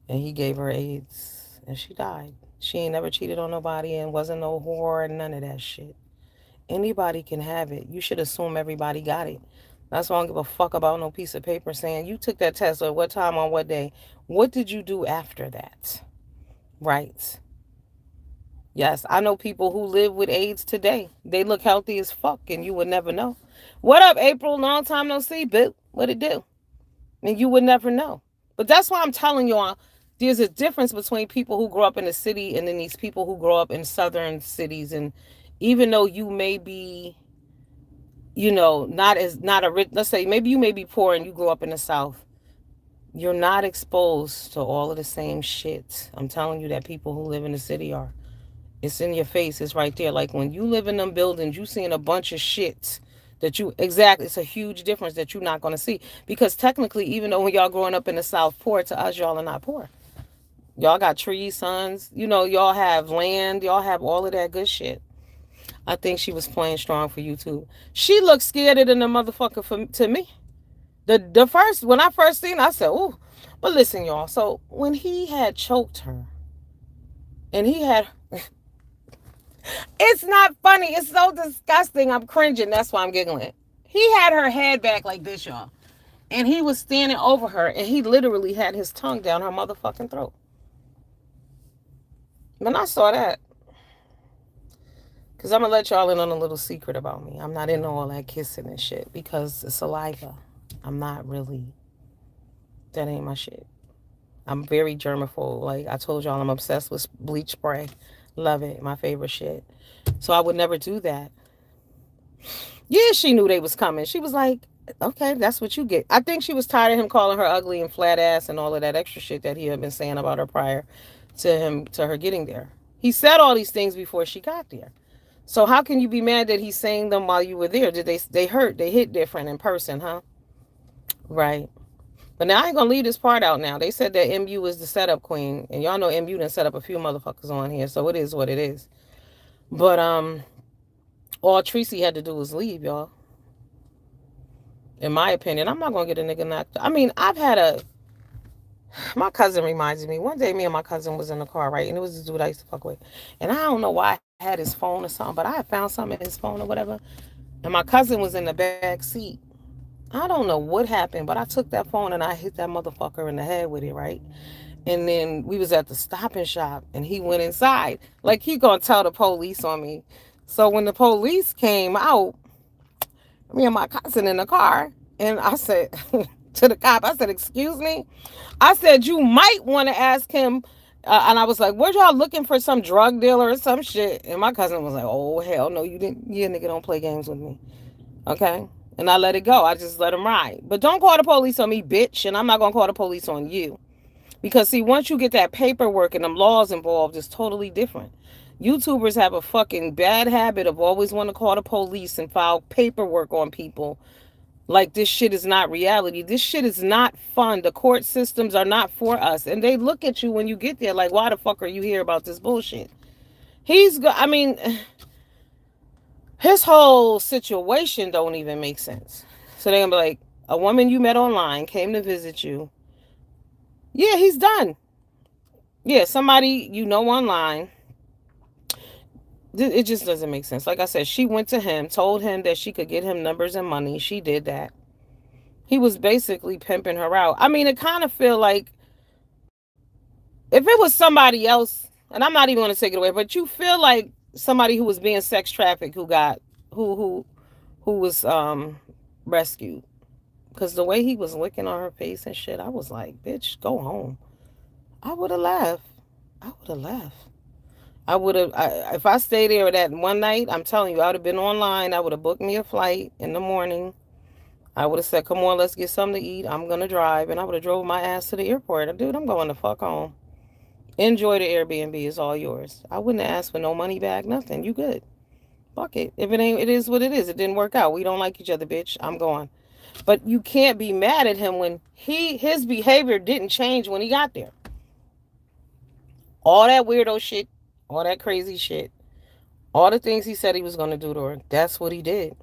And he gave her AIDS, and she died. She ain't never cheated on nobody and wasn't no whore and none of that shit. Anybody can have it. You should assume everybody got it. That's why I don't give a fuck about no piece of paper saying you took that test at what time on what day. What did you do after that? Right. Yes, I know people who live with AIDS today. They look healthy as fuck and you would never know. What up, April? Long time no see, boo. What it do? And you would never know. But that's why I'm telling y'all there's a difference between people who grow up in the city and then these people who grow up in southern cities. And even though you may be, not a rich, let's say maybe you may be poor and you grew up in the South, you're not exposed to all of the same shit. I'm telling you that people who live in the city are. It's in your face. It's right there. Like when you live in them buildings, you seeing a bunch of shit that you exactly. It's a huge difference that you're not gonna see because technically, even though when y'all growing up in the South poor, to us y'all are not poor. Y'all got trees, sons. Y'all have land. Y'all have all of that good shit. I think she was playing strong for you too. She looked scared than the motherfucker to me. The first when I first seen her, I said, "Ooh," but listen, y'all. So when he had choked her, and he had it's not funny. It's so disgusting. I'm cringing. That's why I'm giggling. He had her head back like this, y'all. And he was standing over her and he literally had his tongue down her motherfucking throat. When I saw that, because I'm going to let y'all in on a little secret about me. I'm not into all that kissing and shit because it's saliva. I'm not really, that ain't my shit. I'm very germaphobe. Like I told y'all, I'm obsessed with bleach spray. Love it. My favorite shit. So I would never do that. Yeah, she knew they was coming. She was like, okay, that's what you get. I think she was tired of him calling her ugly and flat ass and all of that extra shit that he had been saying about her prior to her getting there. He said all these things before she got there. So how can you be mad that he's saying them while you were there? Did they hit different in person, huh? Right. But now I ain't gonna leave this part out now. They said that MU was the setup queen, and y'all know MU done set up a few motherfuckers on here, so it is what it is. But all Tracy had to do was leave, y'all. In my opinion, I'm not gonna get a nigga knocked. I mean, my cousin reminds me. One day, me and my cousin was in the car, right, and it was this dude I used to fuck with, and I don't know why I had his phone or something, but I had found something in his phone or whatever, and my cousin was in the back seat. I don't know what happened, but I took that phone and I hit that motherfucker in the head with it, right? And then we was at the Stop and Shop, and he went inside like he gonna tell the police on me. So when the police came out, me and my cousin in the car, and I said to the cop, I said, "Excuse me," I said, "You might want to ask him." And I was like, "What y'all looking for? Some drug dealer or some shit?" And my cousin was like, "Oh hell no, you didn't. Yeah, nigga, don't play games with me, okay?" And I let it go. I just let him ride. But don't call the police on me, bitch. And I'm not gonna call the police on you. Because see, once you get that paperwork and them laws involved, it's totally different. YouTubers have a fucking bad habit of always want to call the police and file paperwork on people like this shit is not reality. This shit is not fun. The court systems are not for us. And they look at you when you get there like, why the fuck are you here about this bullshit? I mean, his whole situation don't even make sense. So they're gonna be like, a woman you met online came to visit you. Yeah, he's done. Yeah, somebody you know online. It just doesn't make sense. Like I said, she went to him, told him that she could get him numbers and money. She did that. He was basically pimping her out. I mean, it kind of feel like if it was somebody else, and I'm not even going to take it away, but you feel like somebody who was being sex trafficked who was rescued. Because the way he was licking on her face and shit, I was like, bitch, go home. I would have left. I would have left. I would have, if I stayed there that one night, I'm telling you, I would have been online. I would have booked me a flight in the morning. I would have said, come on, let's get something to eat. I'm going to drive. And I would have drove my ass to the airport. Dude, I'm going to fuck home. Enjoy the Airbnb. It's all yours. I wouldn't ask for no money back, nothing. You good. Fuck it. If it ain't, it is what it is. It didn't work out. We don't like each other, bitch. I'm gone. But you can't be mad at him when his behavior didn't change when he got there. All that weirdo shit, all that crazy shit, all the things he said he was gonna do to her, that's what he did.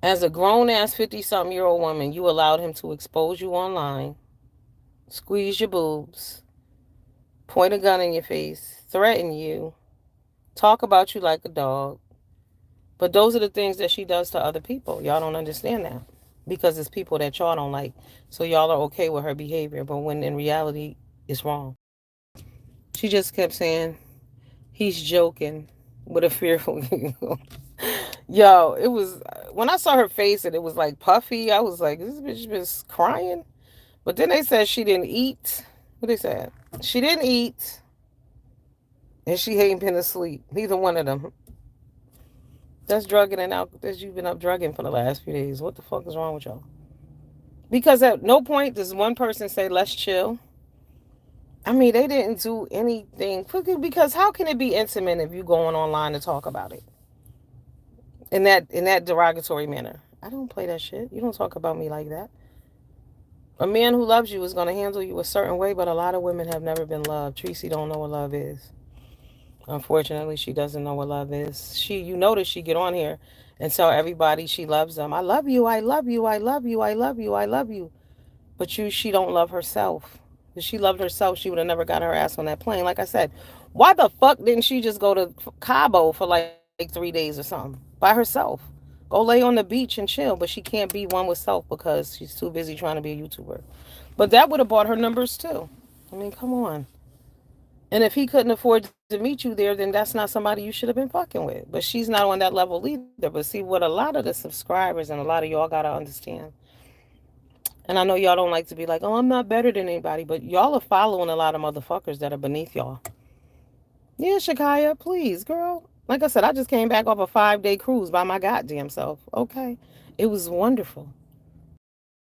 As a grown ass 50-something-year-old woman, you allowed him to expose you online, squeeze your boobs, point a gun in your face, threaten you, talk about you like a dog. But those are the things that she does to other people. Y'all don't understand that because it's people that y'all don't like. So y'all are okay with her behavior, but when in reality, it's wrong. She just kept saying, he's joking with a fearful giggle. Yo, it was, when I saw her face and it was like puffy, I was like, this bitch was crying. But then they said she didn't eat. What they said? She didn't eat and she ain't been asleep. Neither one of them. That's drugging and alcohol. That you've been up drugging for the last few days. What the fuck is wrong with y'all? Because at no point does one person say, let's chill. I mean, they didn't do anything. Because how can it be intimate if you going online to talk about it in that derogatory manner? I don't play that shit. You don't talk about me like that. A man who loves you is going to handle you a certain way, but a lot of women have never been loved. Tracy don't know what love is. Unfortunately, she doesn't know what love is. You notice she get on here and tell everybody she loves them. I love you, I love you, I love you, I love you, I love you. But she don't love herself. If she loved herself, she would have never got her ass on that plane. Like I said, why the fuck didn't she just go to Cabo for like 3 days or something by herself? Go lay on the beach and chill. But she can't be one with self because she's too busy trying to be a YouTuber. But that would have bought her numbers too. I mean, come on. And if he couldn't afford to meet you there, then that's not somebody you should have been fucking with. But she's not on that level either. But see, what a lot of the subscribers and a lot of y'all gotta understand, and I know y'all don't like to be like, oh, I'm not better than anybody, but y'all are following a lot of motherfuckers that are beneath y'all. Yeah, Shakaya, please, girl. Like I said, I just came back off a 5-day cruise by my goddamn self. Okay. It was wonderful.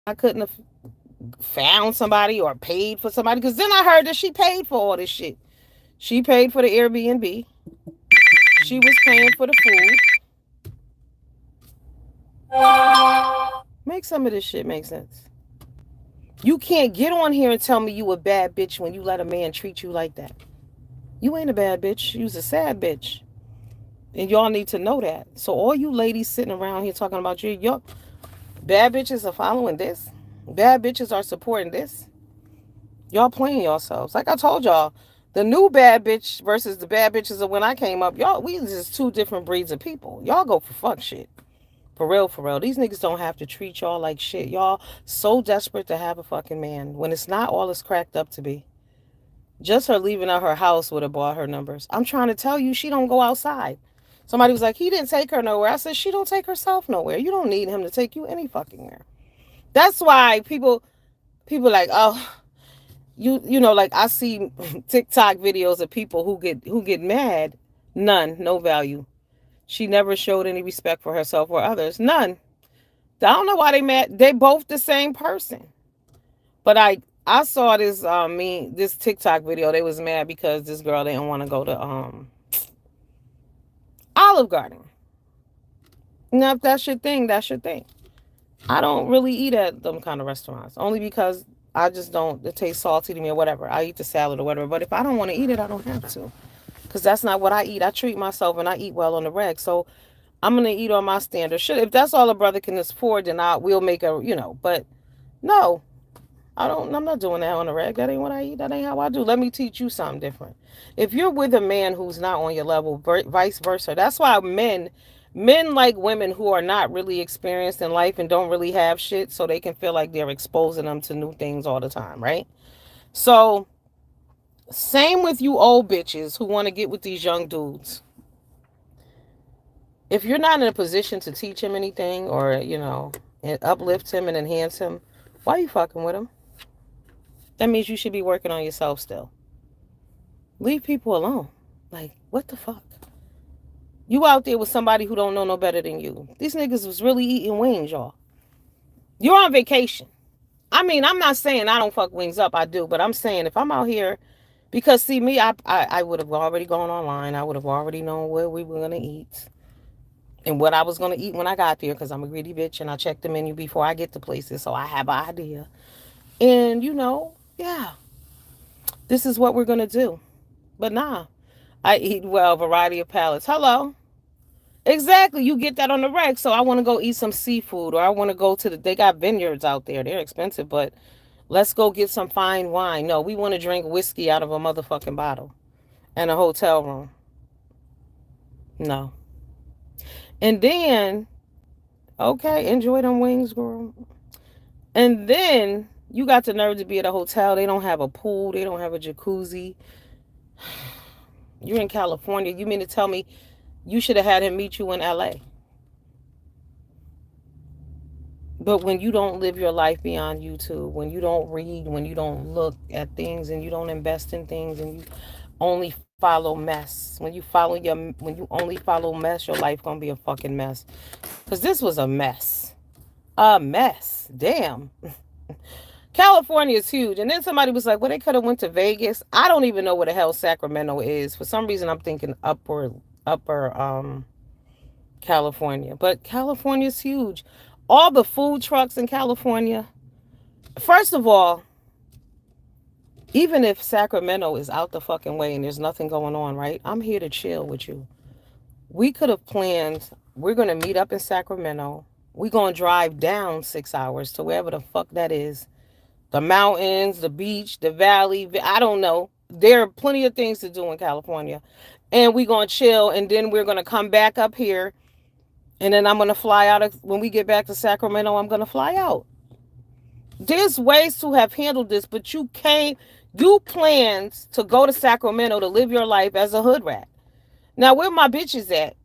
I couldn't have found somebody or paid for somebody because then I heard that she paid for all this shit. She paid for the Airbnb. She was paying for the food. Make some of this shit make sense. You can't get on here and tell me you a bad bitch when you let a man treat you like that. You ain't a bad bitch. You's a sad bitch. And y'all need to know that. So all you ladies sitting around here talking about your bad bitches are following this. Bad bitches are supporting this. Y'all playing yourselves. Like I told y'all, the new bad bitch versus the bad bitches of when I came up, y'all, we just two different breeds of people. Y'all go for fuck shit. For real, for real. These niggas don't have to treat y'all like shit. Y'all so desperate to have a fucking man when it's not all it's cracked up to be. Just her leaving out her house would have bought her numbers. I'm trying to tell you, she don't go outside. Somebody was like, he didn't take her nowhere. I said, she don't take herself nowhere. You don't need him to take you any fucking where. That's why people like, oh, you know, like I see TikTok videos of people who get mad. None, no value. She never showed any respect for herself or others. None. I don't know why they mad. They both the same person. But I saw this TikTok video. They was mad because this girl didn't want to go to Olive Garden. Now if that's your thing, that's your thing. I don't really eat at them kind of restaurants. Only because I just don't, it tastes salty to me or whatever. I eat the salad or whatever. But if I don't want to eat it, I don't have to. Because that's not what I eat. I treat myself and I eat well on the reg. So I'm gonna eat on my standard. Should if that's all a brother can afford, then we'll make a. But no, I don't. I'm not doing that on the reg. That ain't what I eat. That ain't how I do. Let me teach you something different. If you're with a man who's not on your level, vice versa. That's why men like women who are not really experienced in life and don't really have shit, so they can feel like they're exposing them to new things all the time, right? So same with you old bitches who want to get with these young dudes. If you're not in a position to teach him anything or, and uplift him and enhance him, why are you fucking with him? That means you should be working on yourself still. Leave people alone. Like, what the fuck? You out there with somebody who don't know no better than you. These niggas was really eating wings, y'all. You're on vacation. I mean, I'm not saying I don't fuck wings up. I do. But I'm saying if I'm out here Because see me, I would have already gone online. I would have already known where we were gonna eat and what I was gonna eat when I got there. Because I'm a greedy bitch and I check the menu before I get to places, so I have an idea. And yeah, this is what we're gonna do. But nah, I eat well, variety of palates. Hello. Exactly. You get that on the reg. So I want to go eat some seafood or I want to go to they got vineyards out there. They're expensive, but let's go get some fine wine. No, we want to drink whiskey out of a motherfucking bottle and a hotel room. No. And then, okay, enjoy them wings, girl. And then you got the nerve to be at a hotel. They don't have a pool. They don't have a jacuzzi. You're in California. You mean to tell me you should have had him meet you in LA? But when you don't live your life beyond YouTube, when you don't read, when you don't look at things and you don't invest in things and you only follow mess, when you only follow mess, your life gonna be a fucking mess. Cause this was a mess. A mess. Damn. California is huge. And then somebody was like, well, they could have went to Vegas. I don't even know where the hell Sacramento is. For some reason I'm thinking upper California. But California's huge. All the food trucks in California. First of all, even if Sacramento is out the fucking way and there's nothing going on, right? I'm here to chill with you. We could have planned, we're going to meet up in Sacramento. We're going to drive down 6 hours to wherever the fuck that is. The mountains, the beach, the valley. I don't know. There are plenty of things to do in California. And we're going to chill. And then we're going to come back up here. And then I'm going to fly out. When we get back to Sacramento, I'm going to fly out. There's ways to have handled this, but you planned to go to Sacramento to live your life as a hood rat. Now, where my bitches at?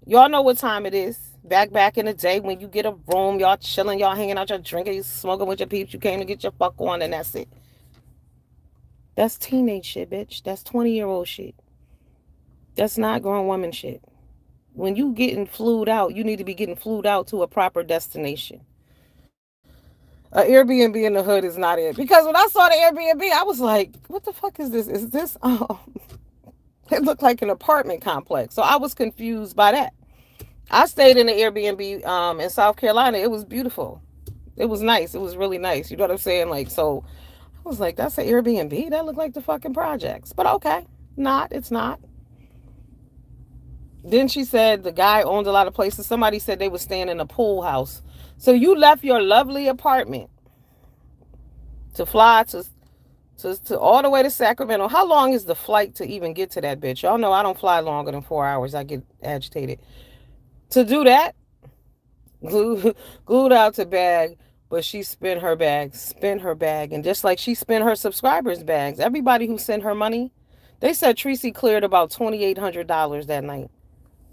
Y'all know what time it is. Back in the day when you get a room, y'all chilling, y'all hanging out, y'all drinking, you smoking with your peeps, you came to get your fuck on, and that's it. That's teenage shit, bitch. That's 20-year-old shit. That's not grown woman shit. When you getting flued out, you need to be getting flued out to a proper destination. An Airbnb in the hood is not it. Because when I saw the Airbnb, I was like, what the fuck is this? Is this, it looked like an apartment complex. So I was confused by that. I stayed in the Airbnb in South Carolina. It was beautiful. It was nice. It was really nice. You know what I'm saying? Like, so I was like, that's an Airbnb? That looked like the fucking projects. But okay. It's not. Then she said the guy owned a lot of places. Somebody said they were staying in a pool house. So you left your lovely apartment to fly to all the way to Sacramento. How long is the flight to even get to that bitch? Y'all know I don't fly longer than 4 hours. I get agitated. To do that, glued out to bag, but she spent her bag. And just like she spent her subscribers' bags, everybody who sent her money, they said Tracy cleared about $2,800 that night.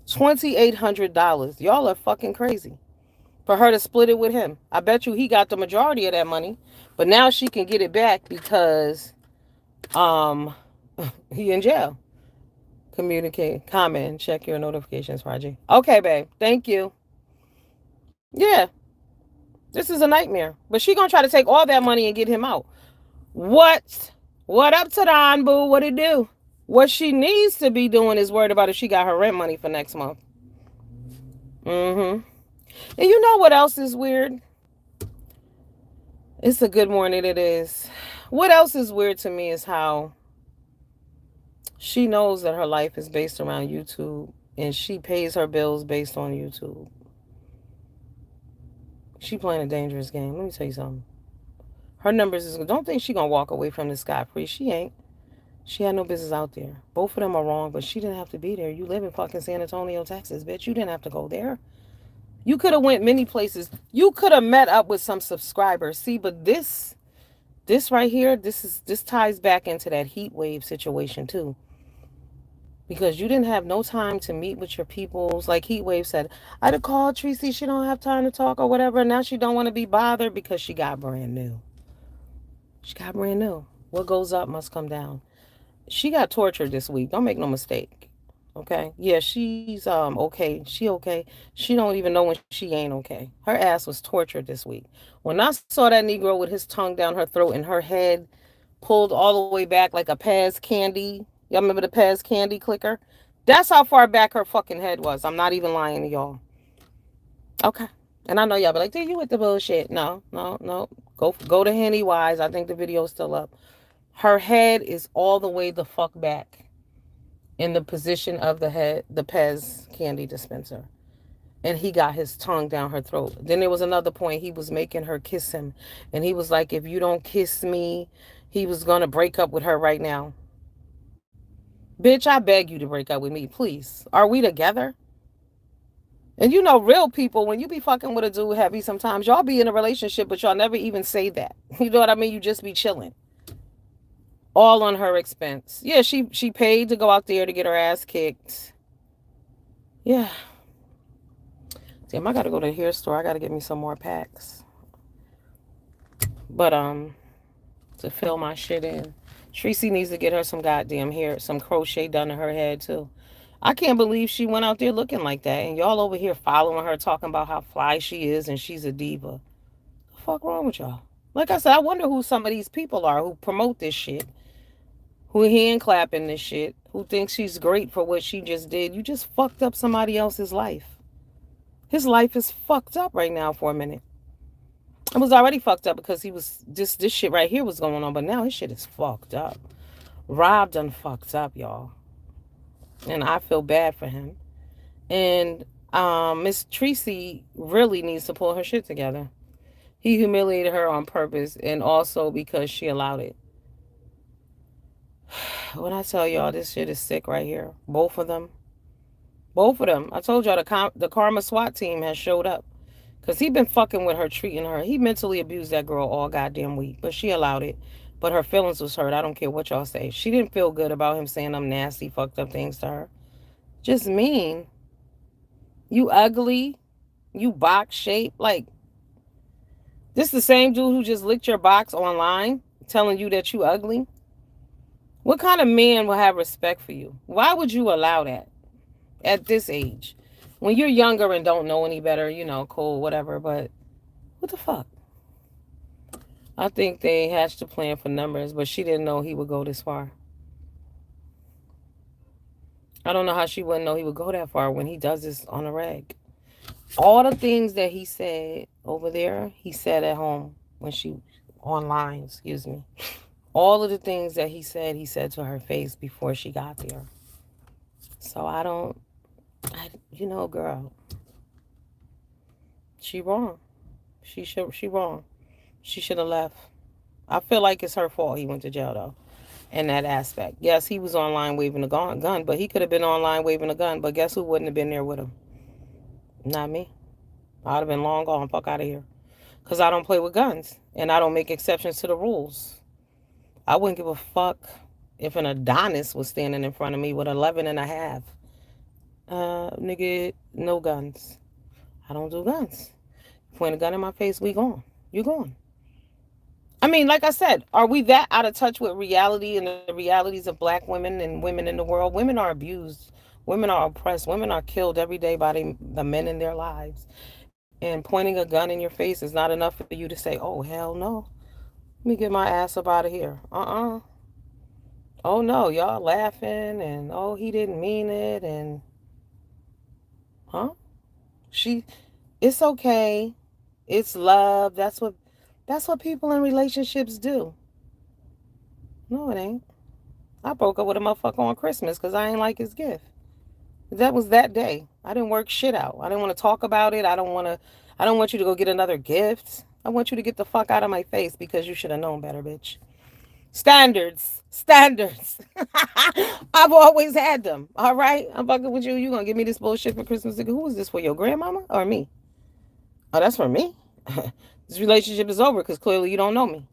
$2,800. Y'all are fucking crazy. For her to split it with him. I bet you he got the majority of that money. But now she can get it back because he in jail. Communicate, comment, check your notifications, Raji. Okay, babe. Thank you. Yeah. This is a nightmare. But she gonna try to take all that money and get him out. What? What up to Don Boo? What it do? What she needs to be doing is worried about if she got her rent money for next month. Mm-hmm. And you know what else is weird? It's a good morning, it is. What else is weird to me is how she knows that her life is based around YouTube and she pays her bills based on YouTube. She playing a dangerous game. Let me tell you something. Her numbers is, don't think she gonna walk away from this scot free. She ain't. She had no business out there. Both of them are wrong, but she didn't have to be there. You live in fucking San Antonio, Texas, bitch. You didn't have to go there. You could have went many places. You could have met up with some subscribers. See, but this right here, this ties back into that heat wave situation too. Because you didn't have no time to meet with your peoples. Like Heat Wave said, I'd have called Tracy. She don't have time to talk or whatever. Now she don't want to be bothered because she got brand new. She got brand new. What goes up must come down. She got tortured this week. Don't make no mistake. Okay? Yeah, she's okay. She okay. She don't even know when she ain't okay. Her ass was tortured this week. When I saw that Negro with his tongue down her throat and her head pulled all the way back like a Pez candy. Y'all remember the Pez candy clicker? That's how far back her fucking head was. I'm not even lying to y'all. Okay. And I know y'all be like, dude, you with the bullshit. No, no, no. Go to Henny Wise. I think the video's still up. Her head is all the way the fuck back in the position of the head, the Pez candy dispenser. And he got his tongue down her throat. Then there was another point he was making her kiss him. And he was like, if you don't kiss me, he was going to break up with her right now. Bitch, I beg you to break up with me, please. Are we together? And you know, real people, when you be fucking with a dude heavy, sometimes y'all be in a relationship, but y'all never even say that. You know what I mean? You just be chilling. All on her expense. Yeah, she paid to go out there to get her ass kicked. Yeah. Damn, I gotta go to the hair store. I gotta get me some more packs. But to fill my shit in. Tracy needs to get her some goddamn hair, some crochet done to her head too. I can't believe she went out there looking like that, and y'all over here following her, talking about how fly she is and she's a diva. The fuck wrong with y'all? Like I said, I wonder who some of these people are who promote this shit, who hand clapping this shit, who thinks she's great for what she just did. You just fucked up somebody else's life. His life is fucked up right now for a minute. It was already fucked up because he was this shit right here was going on, but now his shit is fucked up. Rob done fucked up, y'all. And I feel bad for him. And Miss Tracy really needs to pull her shit together. He humiliated her on purpose and also because she allowed it. When I tell y'all this shit is sick right here, both of them. Both of them. I told y'all the Karma SWAT team has showed up. Because he been fucking with her, treating her. He mentally abused that girl all goddamn week. But she allowed it. But her feelings was hurt. I don't care what y'all say. She didn't feel good about him saying them nasty, fucked up things to her. Just mean. You ugly. You box shaped. Like, this the same dude who just licked your box online, telling you that you ugly? What kind of man will have respect for you? Why would you allow that at this age? When you're younger and don't know any better, you know, cool, whatever, but what the fuck? I think they hatched a plan for numbers, but she didn't know he would go this far. I don't know how she wouldn't know he would go that far when he does this on a reg. All the things that he said over there, he said at home when she, online, excuse me. All of the things that he said to her face before she got there. So you know, girl, she wrong. She wrong. She should have left. I feel like it's her fault he went to jail though. In that aspect. Yes, he was online waving a gun, but he could have been online waving a gun. But guess who wouldn't have been there with him? Not me. I'd have been long gone. Fuck out of here. Because I don't play with guns. And I don't make exceptions to the rules. I wouldn't give a fuck if an Adonis was standing in front of me with 11 and a half. Nigga, no guns. I don't do guns. Point a gun in my face, we gone. You gone. I mean, like I said, are we that out of touch with reality and the realities of black women and women in the world? Women are abused. Women are oppressed. Women are killed every day by the men in their lives. And pointing a gun in your face is not enough for you to say, oh, hell no. Let me get my ass up out of here. Oh, no, y'all laughing and, oh, he didn't mean it. And, huh? It's okay. It's love. That's what people in relationships do. No, it ain't. I broke up with a motherfucker on Christmas because I ain't like his gift. That was that day. I didn't work shit out. I didn't want to talk about it. I don't want you to go get another gift. I want you to get the fuck out of my face because you should have known better, bitch. Standards. Standards. I've always had them. All right? I'm fucking with you. You gonna give me this bullshit for Christmas? Who is this for? Your grandmama or me? Oh, that's for me? This relationship is over because clearly you don't know me.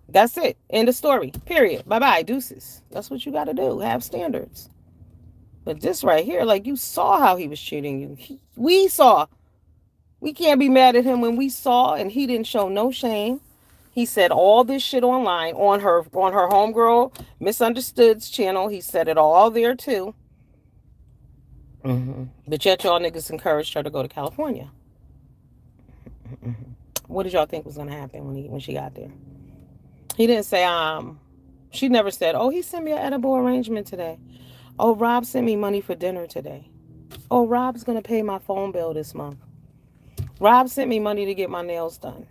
That's it. End of story. Period. Bye-bye. Deuces. That's what you got to do. Have standards. But this right here, like you saw how he was treating you. We saw. We can't be mad at him when we saw and he didn't show no shame. He said all this shit online on her homegirl Misunderstood's channel. He said it all there too. But yet y'all niggas encouraged her to go to California. What did y'all think was gonna happen when she got there? He didn't say, she never said, oh, he sent me an edible arrangement today. Oh, Rob sent me money for dinner today. Oh, Rob's going to pay my phone bill this month. Rob sent me money to get my nails done.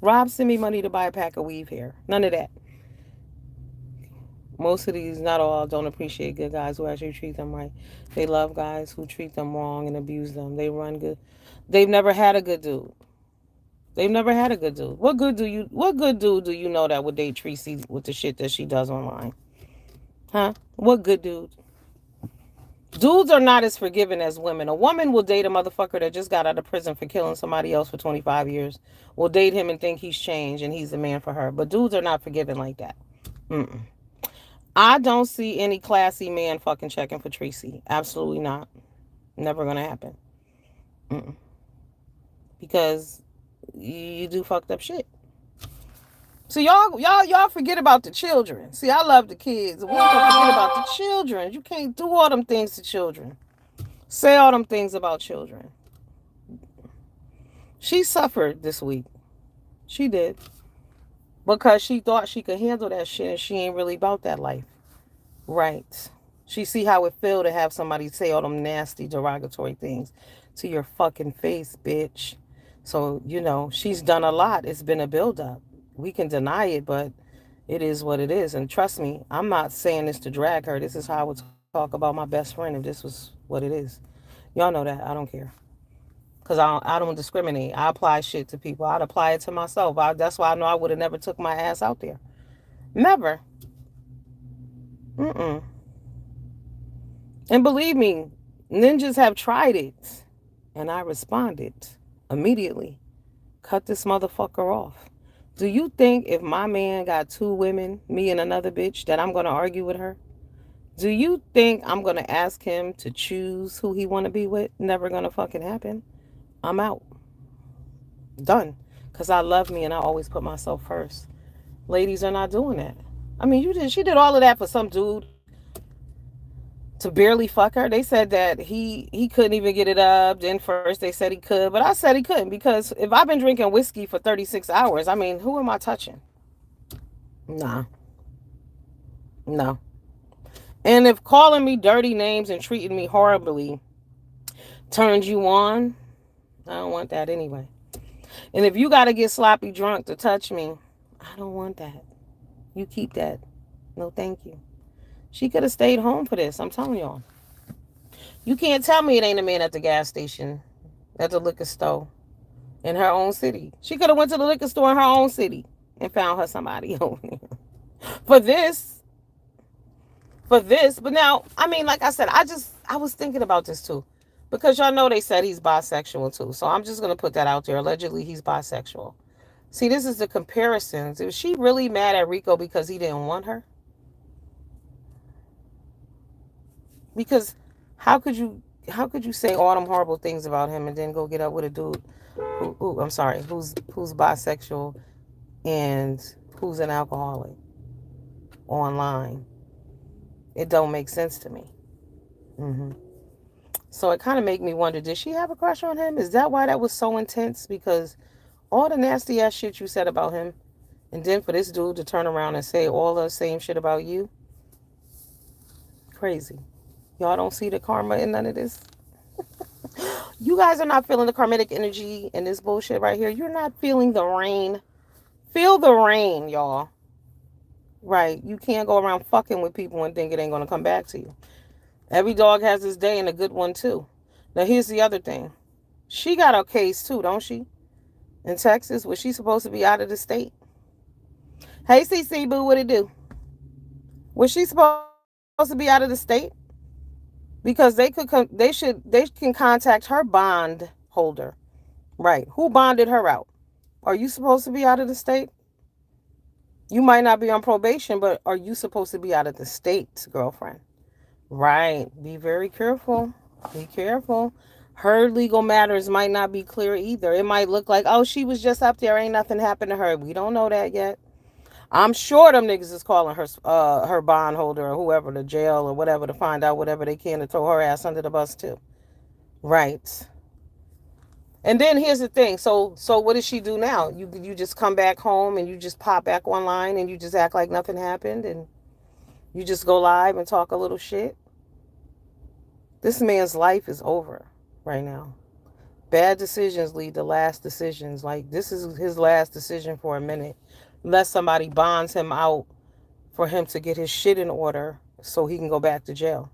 Rob sent me money to buy a pack of weave hair. None of that. Most of these, not all, don't appreciate good guys who actually treat them right. They love guys who treat them wrong and abuse them. They run good. They've never had a good dude. They've never had a good dude. What good dude do you know that would date Tracy with the shit that she does online? Huh? What good dude? Dudes are not as forgiving as women. A woman will date a motherfucker that just got out of prison for killing somebody else for 25 years. Will date him and think he's changed and he's the man for her. But dudes are not forgiving like that. Mm-mm. I don't see any classy man fucking checking for Tracy. Absolutely not. Never gonna happen. Mm-mm. Because you do fucked up shit. So y'all forget about the children. See, I love the kids. We don't forget about the children. You can't do all them things to children. Say all them things about children. She suffered this week. She did. Because she thought she could handle that shit and she ain't really about that life. Right. She see how it feel to have somebody say all them nasty derogatory things to your fucking face, bitch. So, she's done a lot. It's been a buildup. We can deny it, but it is what it is. And trust me, I'm not saying this to drag her. This is how I would talk about my best friend if this was what it is. Y'all know that. I don't care. Because I don't discriminate. I apply shit to people. I'd apply it to myself. That's why I know I would have never took my ass out there. Never. Mm-mm. And believe me, ninjas have tried it. And I responded immediately. Cut this motherfucker off. Do you think if my man got two women, me and another bitch, that I'm going to argue with her? Do you think I'm going to ask him to choose who he want to be with? Never going to fucking happen. I'm out. Done. Because I love me and I always put myself first. Ladies are not doing that. I mean, she did all of that for some dude to barely fuck her. They said that he couldn't even get it up. Then first they said he could, but I said he couldn't because if I've been drinking whiskey for 36 hours, I mean, who am I touching? Nah. No. And if calling me dirty names and treating me horribly turns you on, I don't want that anyway. And if you got to get sloppy drunk to touch me, I don't want that. You keep that. No, thank you. She could have stayed home for this. I'm telling y'all. You can't tell me it ain't a man at the gas station, at the liquor store, in her own city. She could have went to the liquor store in her own city and found her somebody over there. For this. For this. But now, I mean, like I said, I was thinking about this too. Because y'all know they said he's bisexual too. So I'm just going to put that out there. Allegedly, he's bisexual. See, this is the comparisons. Was she really mad at Rico because he didn't want her? Because how could you say all them horrible things about him and then go get up with a dude I'm sorry, who's bisexual and who's an alcoholic online? It don't make sense to me. hmm So it kind of made me wonder, did she have a crush on him? Is that why that was so intense? Because all the nasty ass shit you said about him, and then for this dude to turn around and say all the same shit about you, crazy. Y'all don't see the karma in none of this. You guys are not feeling the karmic energy in this bullshit right here. You're not feeling the rain. Feel the rain, y'all. Right. You can't go around fucking with people and think it ain't going to come back to you. Every dog has his day and a good one too. Now here's the other thing. She got a case too, don't she? In Texas, was she supposed to be out of the state? Hey, CC Boo, what it do? Was she supposed to be out of the state? Because they can contact her bond holder. Right. Who bonded her out? Are you supposed to be out of the state? You might not be on probation, but are you supposed to be out of the state, girlfriend? Right. Be very careful. Be careful. Her legal matters might not be clear either. It might look like, oh, she was just up there. Ain't nothing happened to her. We don't know that yet. I'm sure them niggas is calling her bondholder or whoever to jail or whatever to find out whatever they can to throw her ass under the bus too. Right. And then here's the thing. So what does she do now? You just come back home and you just pop back online and you just act like nothing happened and you just go live and talk a little shit. This man's life is over right now. Bad decisions lead to last decisions. Like this is his last decision for a minute. Unless somebody bonds him out for him to get his shit in order so he can go back to jail.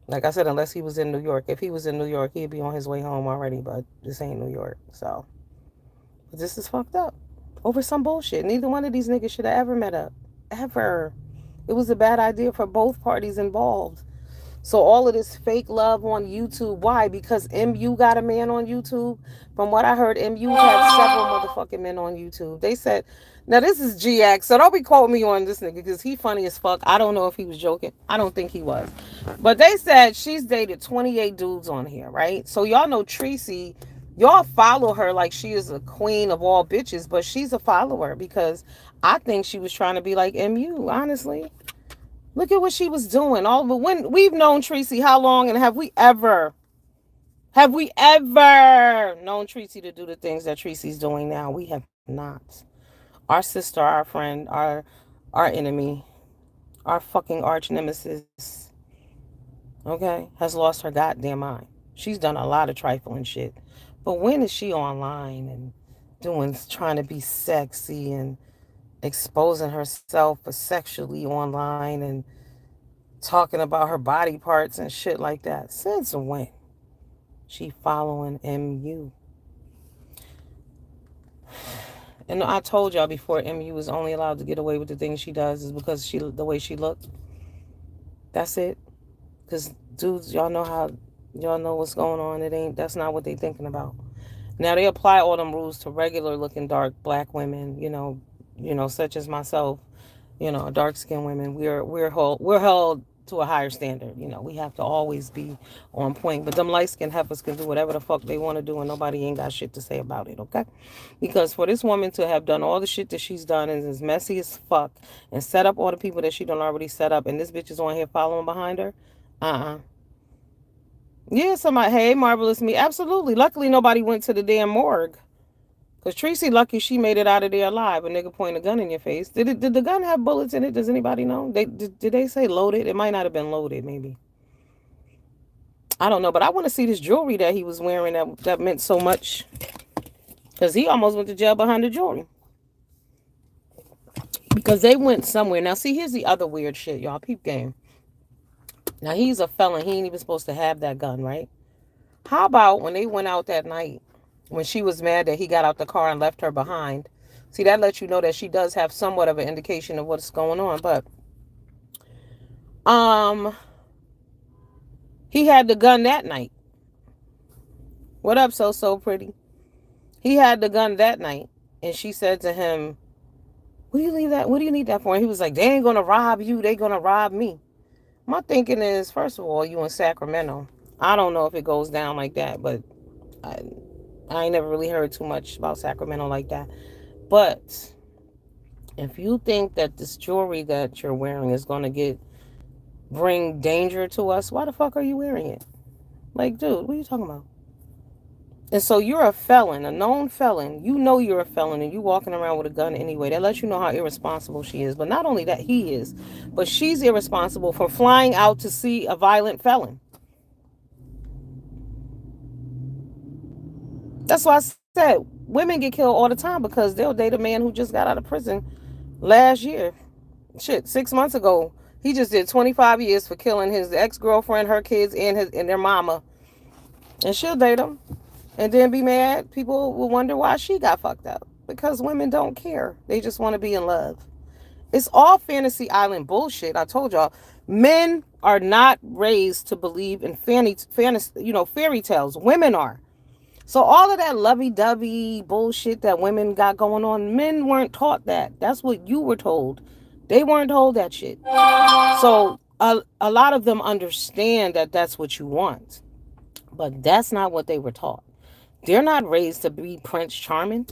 Like I said, unless he was in New York. If he was in New York, he'd be on his way home already, but this ain't New York. So, but this is fucked up. Over some bullshit. Neither one of these niggas should have ever met up. Ever. It was a bad idea for both parties involved. So all of this fake love on YouTube. Why? Because MU got a man on YouTube. From what I heard, MU had several motherfucking men on YouTube. They said, now this is GX, so don't be quoting me on this nigga because he funny as fuck. I don't know if he was joking. I don't think he was. But they said she's dated 28 dudes on here, right? So y'all know Tracy, y'all follow her like she is a queen of all bitches, but she's a follower because I think she was trying to be like MU, honestly. Look at what she was doing. All but when we've known Tracy how long, and have we ever known Tracy to do the things that Tracy's doing now? We have not. Our sister, our friend, our enemy, our fucking arch nemesis, okay, has lost her goddamn mind. She's done a lot of trifling shit. But when is she online and doing trying to be sexy and exposing herself sexually online and talking about her body parts and shit like that? Since when? She following MU. And I told y'all before, MU was only allowed to get away with the things she does is because she the way she looked. That's it. Cause dudes, y'all know what's going on. It ain't. That's not what they thinking about. Now they apply all them rules to regular looking dark black women. Such as myself. Dark skinned women. We're held to a higher standard. We have to always be on point. But them light skinned heifers can do whatever the fuck they want to do, and nobody ain't got shit to say about it. Okay? Because for this woman to have done all the shit that she's done and is messy as fuck and set up all the people that she done already set up, and this bitch is on here following behind her, yeah, somebody, hey, marvelous me. Absolutely. Luckily, nobody went to the damn morgue. Because Tracy, lucky she made it out of there alive. A nigga point a gun in your face. Did the gun have bullets in it? Does anybody know? Did they say loaded? It might not have been loaded, maybe. I don't know, but I want to see this jewelry that he was wearing that meant so much. Because he almost went to jail behind the jewelry. Because they went somewhere. Now, see, here's the other weird shit, y'all. Peep game. Now, he's a felon. He ain't even supposed to have that gun, right? How about when they went out that night, when she was mad that he got out the car and left her behind? See, that lets you know that she does have somewhat of an indication of what's going on. But um, he had the gun that night. What up, so pretty? He had the gun that night, and she said to him, "What do you leave that? What do you need that for?" And he was like, "They ain't gonna rob you. They gonna rob me." My thinking is, first of all, you in Sacramento. I don't know if it goes down like that, but I, I ain't never really heard too much about Sacramento like that. But if you think that this jewelry that you're wearing is gonna bring danger to us, why the fuck are you wearing it? Like, dude, what are you talking about? And so you're a felon, a known felon. You know you're a felon, and you walking around with a gun anyway. That lets you know how irresponsible she is. But not only that, he is, but she's irresponsible for flying out to see a violent felon. That's why I said women get killed all the time because they'll date a man who just got out of prison last year. Shit, 6 months ago. He just did 25 years for killing his ex-girlfriend, her kids, and their mama. And she'll date him. And then be mad. People will wonder why she got fucked up. Because women don't care. They just want to be in love. It's all fantasy island bullshit. I told y'all. Men are not raised to believe in fairy tales. Women are. So all of that lovey-dovey bullshit that women got going on, men weren't taught that. That's what you were told. They weren't told that shit. So a lot of them understand that that's what you want. But that's not what they were taught. They're not raised to be Prince Charming,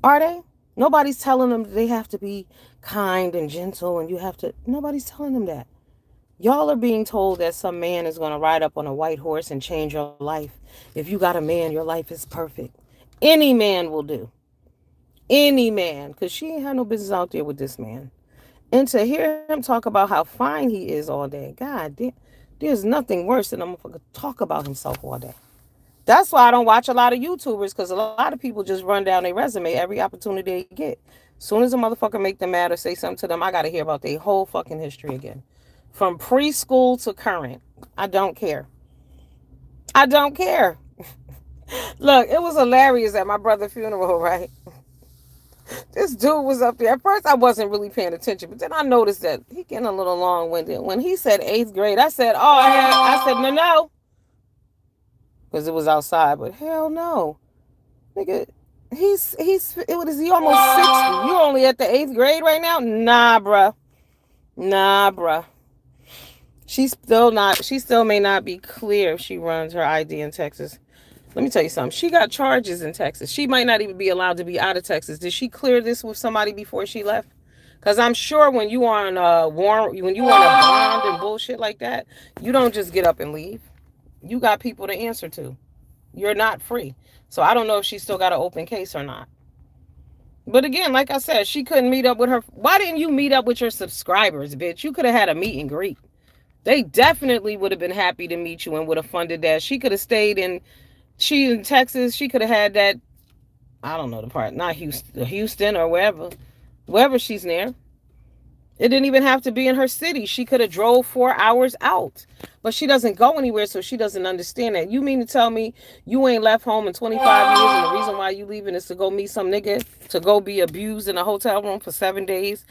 are they? Nobody's telling them they have to be kind and gentle and you have to... Nobody's telling them that. Y'all are being told that some man is going to ride up on a white horse and change your life. If you got a man, your life is perfect. Any man will do. Any man. Because she ain't had no business out there with this man. And to hear him talk about how fine he is all day, God damn, there's nothing worse than a motherfucker talk about himself all day. That's why I don't watch a lot of YouTubers, because a lot of people just run down their resume every opportunity they get. As soon as a motherfucker make them mad or say something to them, I gotta hear about their whole fucking history again. From preschool to current. I don't care. I don't care. Look, it was hilarious at my brother's funeral, right? This dude was up there. At first, I wasn't really paying attention, but then I noticed that he getting a little long-winded. When he said eighth grade, I said, "Oh, I said no, no," because it was outside. But hell no, nigga, what is he almost 60? You only at the eighth grade right now? Nah, bruh. Nah, bruh. She's still not. She still may not be clear if she runs her ID in Texas. Let me tell you something. She got charges in Texas. She might not even be allowed to be out of Texas. Did she clear this with somebody before she left? Because I'm sure when you are on a warrant, when you on a bond and bullshit like that, you don't just get up and leave. You got people to answer to. You're not free. So I don't know if she still got an open case or not. But again, like I said, she couldn't meet up with her. Why didn't you meet up with your subscribers, bitch? You could have had a meet and greet. They definitely would have been happy to meet you and would have funded that. She could have stayed in Texas. She could have had that. I don't know the part, not Houston or wherever she's near. It didn't even have to be in her city. She could have drove 4 hours out, but she doesn't go anywhere, so she doesn't understand that. You mean to tell me you ain't left home in 25 years, and the reason why you leaving is to go meet some nigga, to go be abused in a hotel room for 7 days?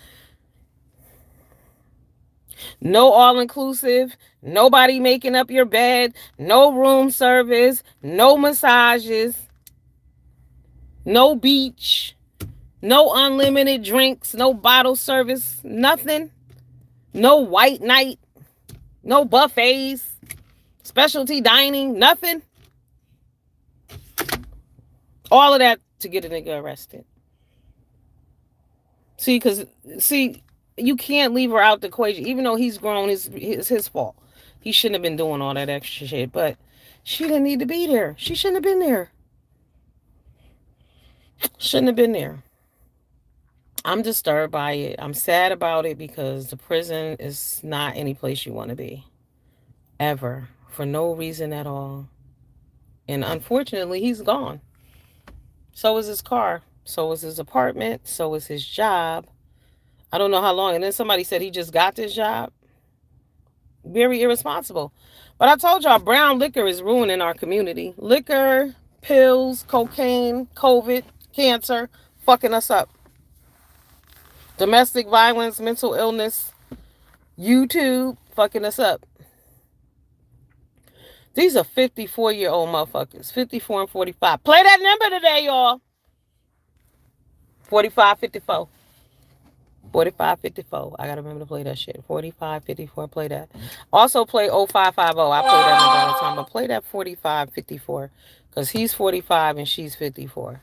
No all inclusive, nobody making up your bed, no room service, no massages, no beach, no unlimited drinks, no bottle service, nothing. No white night, no buffets, specialty dining, nothing. All of that to get a nigga arrested. See, you can't leave her out the equation. Even though he's grown, it's his fault. He shouldn't have been doing all that extra shit. But she didn't need to be there. She shouldn't have been there. Shouldn't have been there. I'm disturbed by it. I'm sad about it because the prison is not any place you want to be. Ever. For no reason at all. And unfortunately, he's gone. So is his car. So is his apartment. So is his job. I don't know how long. And then somebody said he just got this job. Very irresponsible. But I told y'all, brown liquor is ruining our community. Liquor, pills, cocaine, COVID, cancer, fucking us up. Domestic violence, mental illness, YouTube, fucking us up. These are 54-year-old motherfuckers. 54 and 45. Play that number today, y'all. 4554. 4554. I gotta remember to play that shit. 4554. Play that. Also play 0550. I play that number all the time. But play that 4554. Because he's 45 and she's 54.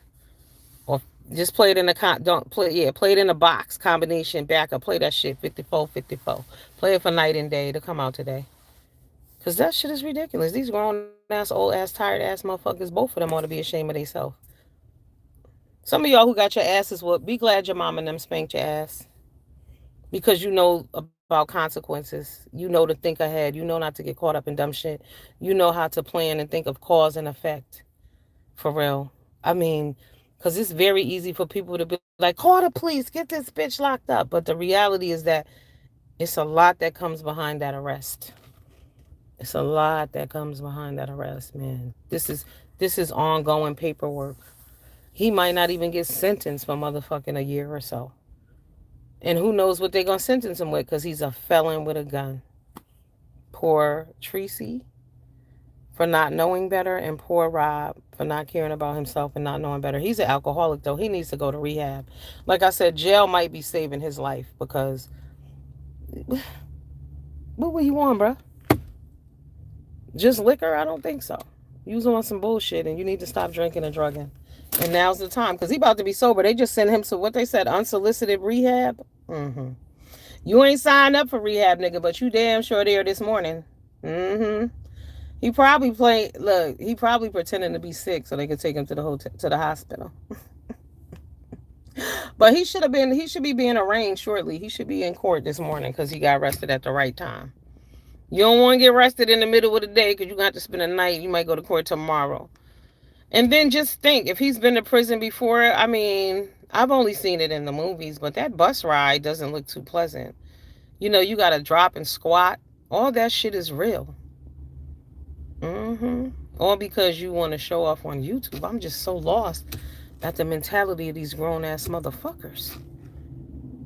Or just play it in the play it in a box. Combination backup. Play that shit. 5454. Play it for night and day to come out today. Because that shit is ridiculous. These grown ass, old ass, tired ass motherfuckers, both of them ought to be ashamed of themselves. Some of y'all who got your asses whooped, be glad your mom and them spanked your ass. Because you know about consequences. You know to think ahead. You know not to get caught up in dumb shit. You know how to plan and think of cause and effect. For real. I mean, because it's very easy for people to be like, call the police, get this bitch locked up. But the reality is that it's a lot that comes behind that arrest. It's a lot that comes behind that arrest, man. This is ongoing paperwork. He might not even get sentenced for motherfucking a year or so. And who knows what they're going to sentence him with, because he's a felon with a gun. Poor Tracy for not knowing better, and poor Rob for not caring about himself and not knowing better. He's an alcoholic, though. He needs to go to rehab. Like I said, jail might be saving his life, because what were you on, bruh? Just liquor? I don't think so. You was on some bullshit, and you need to stop drinking and drugging. And now's the time, because he about to be sober. They just sent him to what they said, unsolicited rehab. You ain't signed up for rehab, nigga, but you damn sure there this morning. Mm-hmm. He probably played. Look, he probably pretending to be sick so they could take him to the hotel, to the hospital. But he should have been. He should be being arraigned shortly. He should be in court this morning because he got arrested at the right time. You don't want to get arrested in the middle of the day because you got to spend a night. You might go to court tomorrow. And then just think, if he's been to prison before, I mean, I've only seen it in the movies, but that bus ride doesn't look too pleasant. You know, you got to drop and squat. All that shit is real. Mm-hmm. All because you want to show off on YouTube. I'm just so lost at the mentality of these grown ass motherfuckers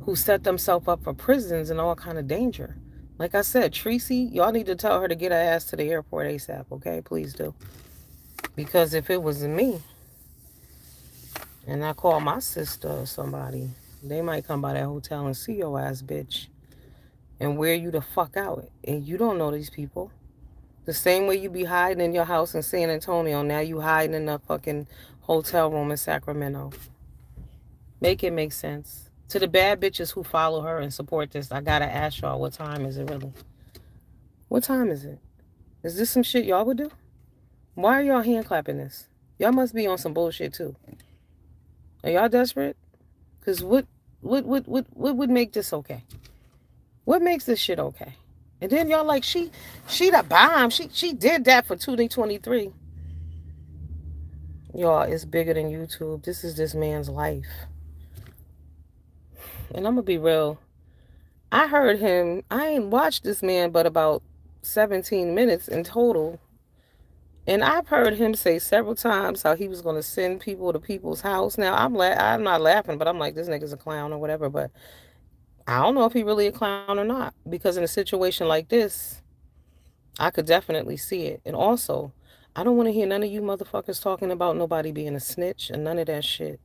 who set themselves up for prisons and all kind of danger. Like I said, Tracy, y'all need to tell her to get her ass to the airport ASAP, okay? Please do. Because if it was me and I call my sister or somebody, they might come by that hotel and see your ass, bitch, and wear you the fuck out. And you don't know these people. The same way you be hiding in your house in San Antonio, now you hiding in a fucking hotel room in Sacramento. Make it make sense. To the bad bitches who follow her and support this, I gotta ask y'all, what time is it really? What time is it? Is this some shit y'all would do? Why are y'all hand clapping this? Y'all must be on some bullshit too. Are y'all desperate? Cause what would make this okay? What makes this shit okay? And then y'all like she the bomb. She did that for 2023. Y'all, it's bigger than YouTube. This is this man's life. And I'm gonna be real. I heard him. I ain't watched this man but about 17 minutes in total. And I've heard him say several times how he was gonna send people to people's house. Now I'm not laughing, but I'm like, this nigga's a clown or whatever. But I don't know if he really a clown or not, because in a situation like this, I could definitely see it. And also, I don't want to hear none of you motherfuckers talking about nobody being a snitch and none of that shit,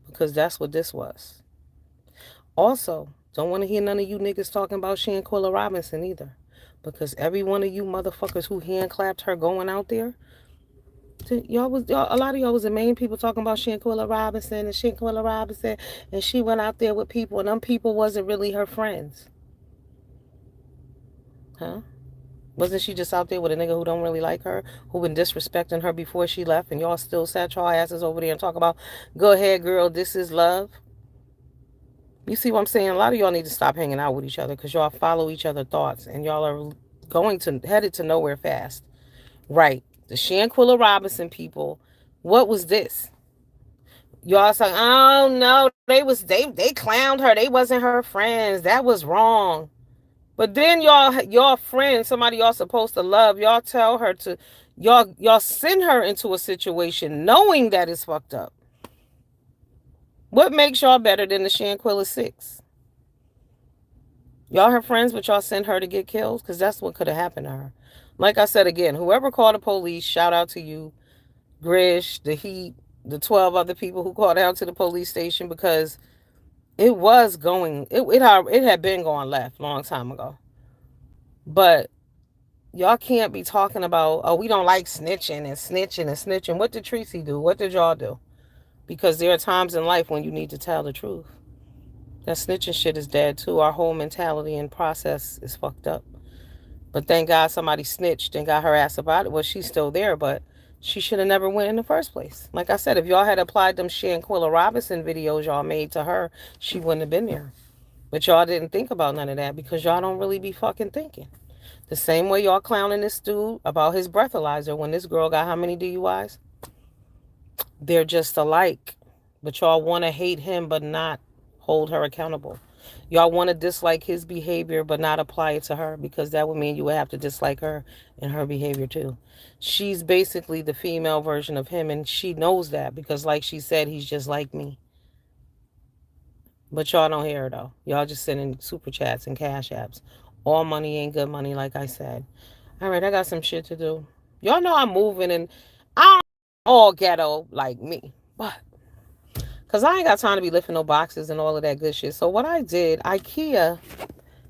because that's what this was. Also, don't want to hear none of you niggas talking about Shanquilla Robinson either, because every one of you motherfuckers who hand clapped her going out there, a lot of y'all was the main people talking about Shanquilla Robinson, and she went out there with people, and them people wasn't really her friends, huh? Wasn't she just out there with a nigga who don't really like her, who been disrespecting her before she left, and y'all still sat y'all asses over there and talk about, go ahead, girl, this is love? You see what I'm saying? A lot of y'all need to stop hanging out with each other because y'all follow each other thoughts, and y'all are headed to nowhere fast. Right. The Shanquilla Robinson people, what was this? Y'all saying, oh no, they clowned her. They wasn't her friends. That was wrong. But then y'all friend, somebody y'all supposed to love, y'all tell her to, y'all send her into a situation knowing that it's fucked up. What makes y'all better than the Shanquilla Six? Y'all her friends, but y'all send her to get killed? Because that's what could have happened to her. Like I said again, whoever called the police, shout out to you. Grish, the Heat, the 12 other people who called out to the police station, because it was going, it had been going left a long time ago. But y'all can't be talking about, oh, we don't like snitching and snitching and snitching. What did Tracy do? What did y'all do? Because there are times in life when you need to tell the truth. That snitching shit is dead too. Our whole mentality and process is fucked up. But thank God somebody snitched and got her ass about it. Well, she's still there, but she should have never went in the first place. Like I said, if y'all had applied them Shanquilla Robinson videos y'all made to her, she wouldn't have been there. But y'all didn't think about none of that because y'all don't really be fucking thinking. The same way y'all clowning this dude about his breathalyzer when this girl got how many DUIs? They're just alike. But y'all want to hate him but not hold her accountable. Y'all want to dislike his behavior but not apply it to her, because that would mean you would have to dislike her and her behavior too. She's basically the female version of him, and she knows that because, like she said, he's just like me. But y'all don't hear her though. Y'all just sending super chats and cash apps. All money ain't good money, like I said. All right, I got some shit to do. Y'all know I'm moving, and I'm all ghetto like me. But because I ain't got time to be lifting no boxes and all of that good shit. So what I did, IKEA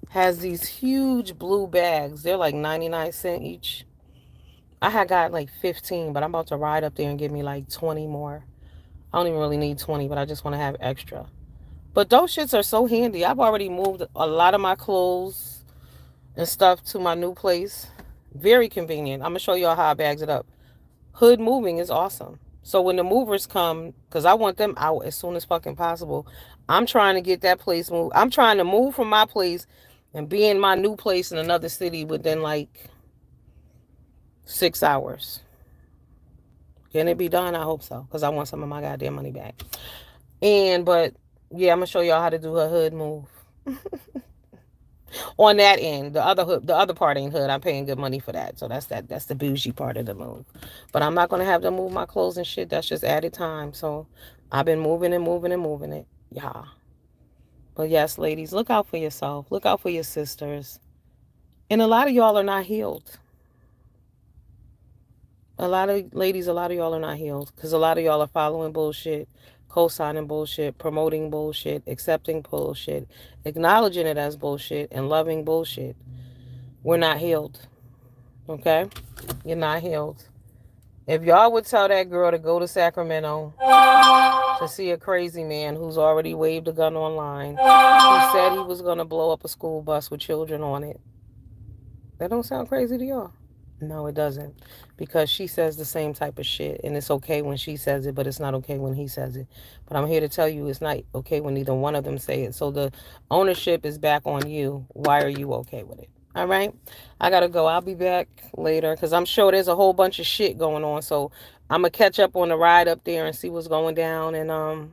has these huge blue bags. They're like 99 cents each. I had got like 15, but I'm about to ride up there and give me like 20 more. I don't even really need 20, but I just want to have extra. But those shits are so handy. I've already moved a lot of my clothes and stuff to my new place. Very convenient. I'm gonna show y'all how I bags it up. Hood moving is awesome. So when the movers come, because I want them out as soon as fucking possible, I'm trying to get that place moved. I'm trying to move from my place and be in my new place in another city within like 6 hours. Can it be done? I hope so, because I want some of my goddamn money back. But yeah, I'm gonna show y'all how to do her hood move. On that end, the other hood, the other part ain't hood. I'm paying good money for that, so that's the bougie part of the move. But I'm not gonna have them move my clothes and shit. That's just added time. So I've been moving and moving and moving it. Yeah. But yes, ladies, look out for yourself. Look out for your sisters. And a lot of y'all are not healed. A lot of y'all are not healed because a lot of y'all are following bullshit, co-signing bullshit, promoting bullshit, accepting bullshit, acknowledging it as bullshit, and loving bullshit. We're not healed. Okay? You're not healed. If y'all would tell that girl to go to Sacramento to see a crazy man who's already waved a gun online, who said he was going to blow up a school bus with children on it, that don't sound crazy to y'all? No, it doesn't. Because she says the same type of shit. And it's okay when she says it, but it's not okay when he says it. But I'm here to tell you it's not okay when either one of them say it. So the ownership is back on you. Why are you okay with it? All right? I got to go. I'll be back later because I'm sure there's a whole bunch of shit going on. So I'm going to catch up on the ride up there and see what's going down. And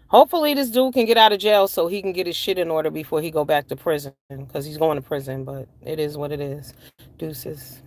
hopefully this dude can get out of jail so he can get his shit in order before he go back to prison because he's going to prison. But it is what it is. Deuces.